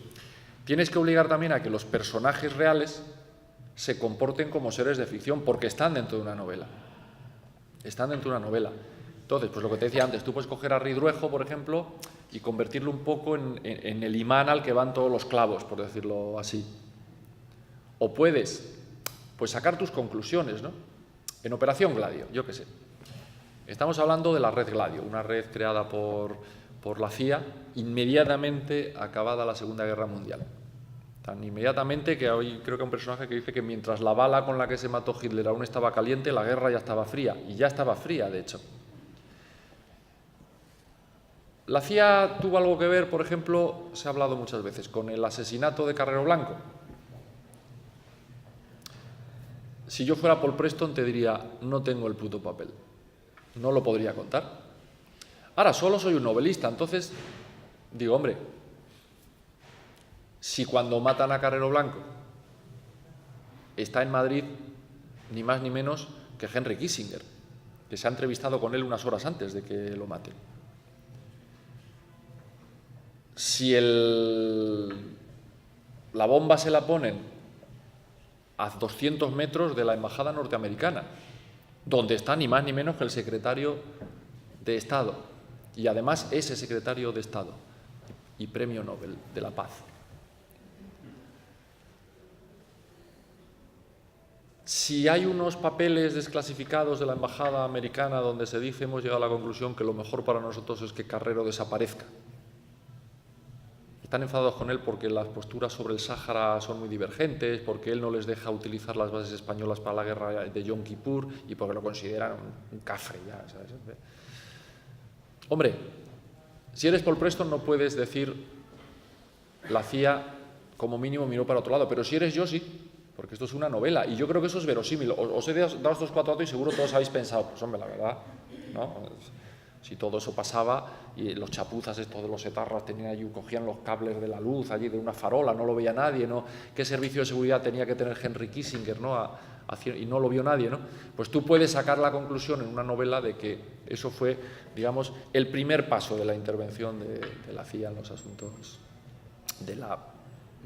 Speaker 2: tienes que obligar también a que los personajes reales se comporten como seres de ficción, porque están dentro de una novela. Están dentro de una novela. Entonces, pues lo que te decía antes, tú puedes coger a Ridruejo, por ejemplo, y convertirlo un poco en el imán al que van todos los clavos, por decirlo así. O puedes, pues, sacar tus conclusiones, ¿no? En Operación Gladio, yo qué sé. Estamos hablando de la red Gladio, una red creada por la CIA inmediatamente acabada la Segunda Guerra Mundial. Tan inmediatamente que hoy creo que hay un personaje que dice que mientras la bala con la que se mató Hitler aún estaba caliente, la guerra ya estaba fría, y ya estaba fría, de hecho. La CIA tuvo algo que ver, por ejemplo, se ha hablado muchas veces, con el asesinato de Carrero Blanco. Si yo fuera Paul Preston te diría, no tengo el puto papel, no lo podría contar. Ahora, solo soy un novelista, entonces digo, hombre, si cuando matan a Carrero Blanco está en Madrid ni más ni menos que Henry Kissinger, que se ha entrevistado con él unas horas antes de que lo maten. Si la bomba se la ponen a 200 metros de la embajada norteamericana, donde está ni más ni menos que el secretario de Estado, y además ese secretario de Estado y Premio Nobel de la Paz. Si hay unos papeles desclasificados de la embajada americana donde se dice, hemos llegado a la conclusión que lo mejor para nosotros es que Carrero desaparezca. Están enfadados con él porque las posturas sobre el Sáhara son muy divergentes, porque él no les deja utilizar las bases españolas para la guerra de Yom Kippur y porque lo consideran un cafre ya, ¿sabes? Hombre, si eres Paul Preston no puedes decir la CIA como mínimo miró para otro lado, pero si eres yo sí, porque esto es una novela y yo creo que eso es verosímil. Os he dado estos 4 datos y seguro todos habéis pensado, pues hombre, la verdad, ¿no? Si todo eso pasaba y los chapuzas estos de los etarras tenían allí, cogían los cables de la luz allí de una farola, no lo veía nadie, ¿no? ¿Qué servicio de seguridad tenía que tener Henry Kissinger, ¿no? Y no lo vio nadie, ¿no? Pues tú puedes sacar la conclusión en una novela de que eso fue, digamos, el primer paso de la intervención de la CIA en los asuntos de la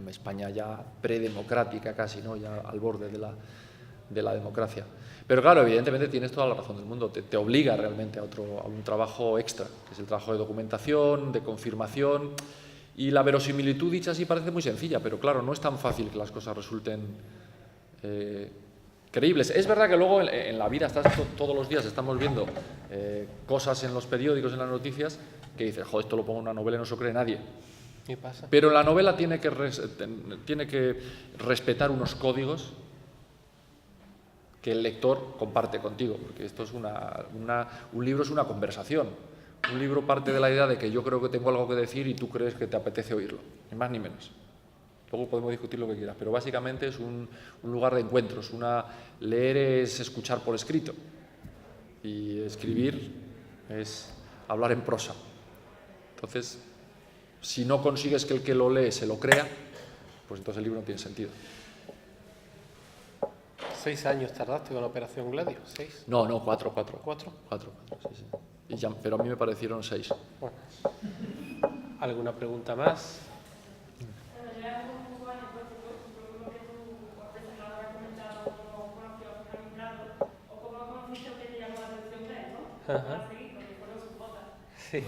Speaker 2: España ya predemocrática casi, ¿no? Ya al borde de la democracia. Pero claro, evidentemente tienes toda la razón del mundo, te obliga realmente a un trabajo extra, que es el trabajo de documentación, de confirmación, y la verosimilitud dicha así parece muy sencilla, pero claro, no es tan fácil que las cosas resulten creíbles. Es verdad que luego en la vida todos los días estamos viendo cosas en los periódicos, en las noticias, que dices, joder, esto lo pongo en una novela y no se lo cree nadie.
Speaker 1: ¿Qué pasa?
Speaker 2: Pero la novela tiene que respetar unos códigos que el lector comparte contigo, porque esto es un libro es una conversación. Un libro parte de la idea de que yo creo que tengo algo que decir y tú crees que te apetece oírlo, ni más ni menos. Luego podemos discutir lo que quieras, pero básicamente es un lugar de encuentros. Leer es escuchar por escrito y escribir es hablar en prosa. Entonces, si no consigues que el que lo lee se lo crea, pues entonces el libro no tiene sentido.
Speaker 1: 6 años tardaste con Operación Gladio, 6.
Speaker 2: No, 4.
Speaker 1: ¿4?
Speaker 2: 4, sí. Pero a mí me parecieron 6.
Speaker 1: Bueno. ¿Alguna pregunta más? Ajá. Sí.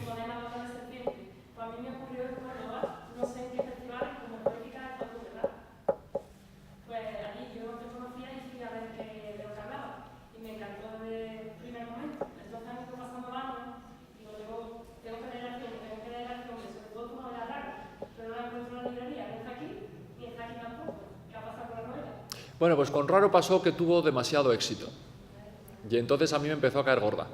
Speaker 2: Bueno, pues con Raro pasó que tuvo demasiado éxito y entonces a mí me empezó a caer gorda.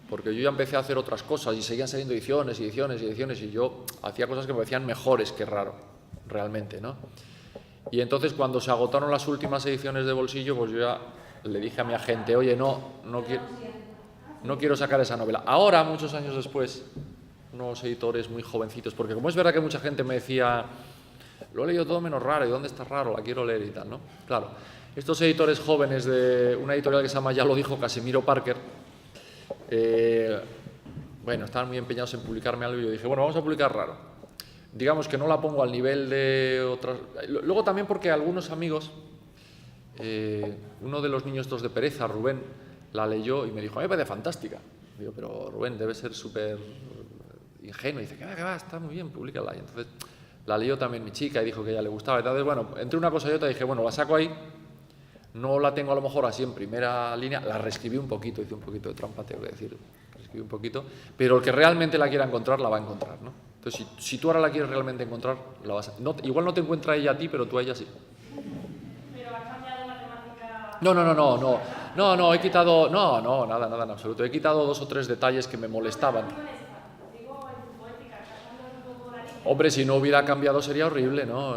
Speaker 2: porque yo ya empecé a hacer otras cosas y seguían saliendo ediciones y ediciones y ediciones y yo hacía cosas que me parecían mejores que raro, realmente, ¿no? Y entonces cuando se agotaron las últimas ediciones de Bolsillo, pues yo ya le dije a mi agente, oye, no quiero sacar esa novela. Ahora, muchos años después, unos editores muy jovencitos, porque como es verdad que mucha gente me decía, lo he leído todo menos Raro, ¿y dónde está Raro? La quiero leer y tal, ¿no? Claro, estos editores jóvenes de una editorial que se llama Ya lo dijo Casimiro Parker, bueno, estaban muy empeñados en publicarme algo y yo dije, bueno, vamos a publicar Raro. Digamos que no la pongo al nivel de otras... Luego también porque algunos amigos, uno de los niños estos de Pereza, Rubén, la leyó y me dijo, a mí me parece fantástica. Digo, pero Rubén, debe ser súper ingenuo. Y dice, que va, está muy bien, públicala. Y entonces la leyó también mi chica y dijo que a ella le gustaba. Entonces, bueno, entre una cosa y otra dije, bueno, la saco ahí. No la tengo a lo mejor así en primera línea, la reescribí un poquito, hice un poquito de trampa, tengo que decir, reescribí un poquito, pero el que realmente la quiera encontrar, la va a encontrar, ¿no? Entonces, si tú ahora la quieres realmente encontrar, la vas a... igual no te encuentra ella a ti, pero tú a ella sí.
Speaker 4: ¿Pero has cambiado la temática?
Speaker 2: No, he quitado... No, nada en absoluto. He quitado 2 o 3 detalles que me molestaban. Hombre, si no hubiera cambiado sería horrible, ¿no?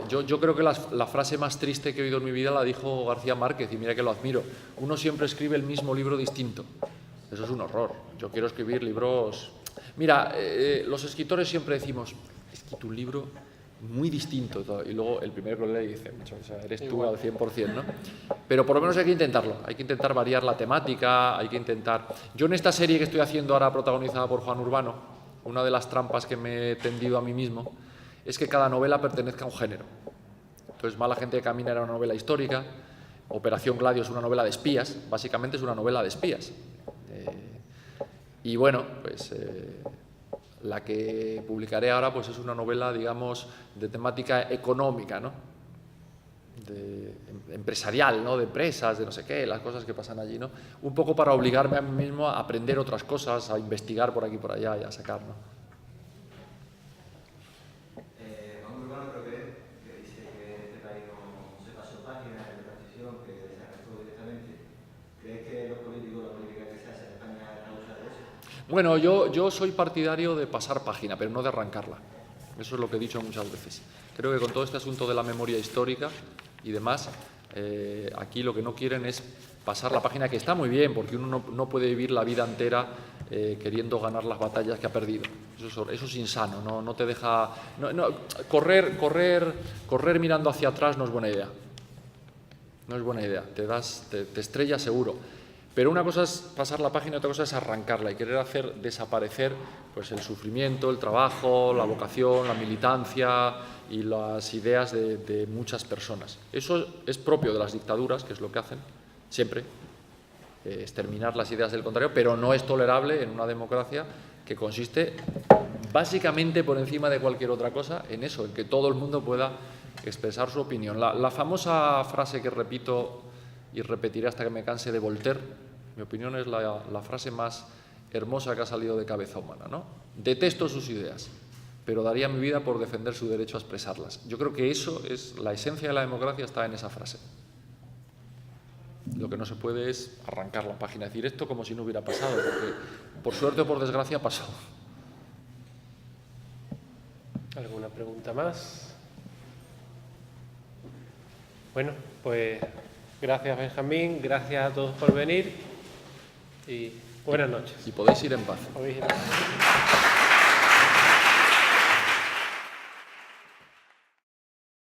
Speaker 2: Yo creo que la frase más triste que he oído en mi vida la dijo García Márquez, y mira que lo admiro. Uno siempre escribe el mismo libro distinto. Eso es un horror. Yo quiero escribir libros... Mira, los escritores siempre decimos, he escrito un libro muy distinto, y luego el primero que lo lee dice, o sea, eres tú al 100%, ¿no? Pero por lo menos hay que intentarlo, hay que intentar variar la temática, hay que intentar... Yo en esta serie que estoy haciendo ahora, protagonizada por Juan Urbano, una de las trampas que me he tendido a mí mismo es que cada novela pertenezca a un género. Entonces, Mala gente que camina era una novela histórica, Operación Gladio es una novela de espías, básicamente es una novela de espías. Y bueno, pues la que publicaré ahora pues es una novela, digamos, de temática económica, ¿no? Empresarial, ¿no? De empresas, de no sé qué, las cosas que pasan allí, ¿no? Un poco para obligarme a mí mismo a aprender otras cosas, a investigar por aquí y por allá y a sacar, ¿no?
Speaker 5: Juan Urbano creo que dice que en este país no se pasó páginas de transición, que se arrastró directamente. ¿Crees que la política que se hace en España es causa de eso?
Speaker 2: Bueno, yo soy partidario de pasar página, pero no de arrancarla. Eso es lo que he dicho muchas veces. Creo que con todo este asunto de la memoria histórica y demás, aquí lo que no quieren es pasar la página, que está muy bien, porque uno no puede vivir la vida entera queriendo ganar las batallas que ha perdido. Eso es insano, no te deja... Correr mirando hacia atrás no es buena idea. No es buena idea, te estrellas seguro. Pero una cosa es pasar la página y otra cosa es arrancarla y querer hacer desaparecer pues, el sufrimiento, el trabajo, la vocación, la militancia y las ideas de muchas personas. Eso es propio de las dictaduras, que es lo que hacen siempre, exterminar las ideas del contrario, pero no es tolerable en una democracia que consiste básicamente por encima de cualquier otra cosa en eso, en que todo el mundo pueda expresar su opinión. La famosa frase que repito y repetiré hasta que me canse de Voltaire, mi opinión es la frase más hermosa que ha salido de cabeza humana, ¿no? Detesto sus ideas, pero daría mi vida por defender su derecho a expresarlas. Yo creo que eso es la esencia de la democracia, está en esa frase. Lo que no se puede es arrancar la página, decir esto como si no hubiera pasado, porque por suerte o por desgracia pasó.
Speaker 1: ¿Alguna pregunta más? Bueno, pues gracias Benjamín, gracias a todos por venir y buenas noches.
Speaker 2: Y podéis ir en paz.
Speaker 1: Podéis ir en paz.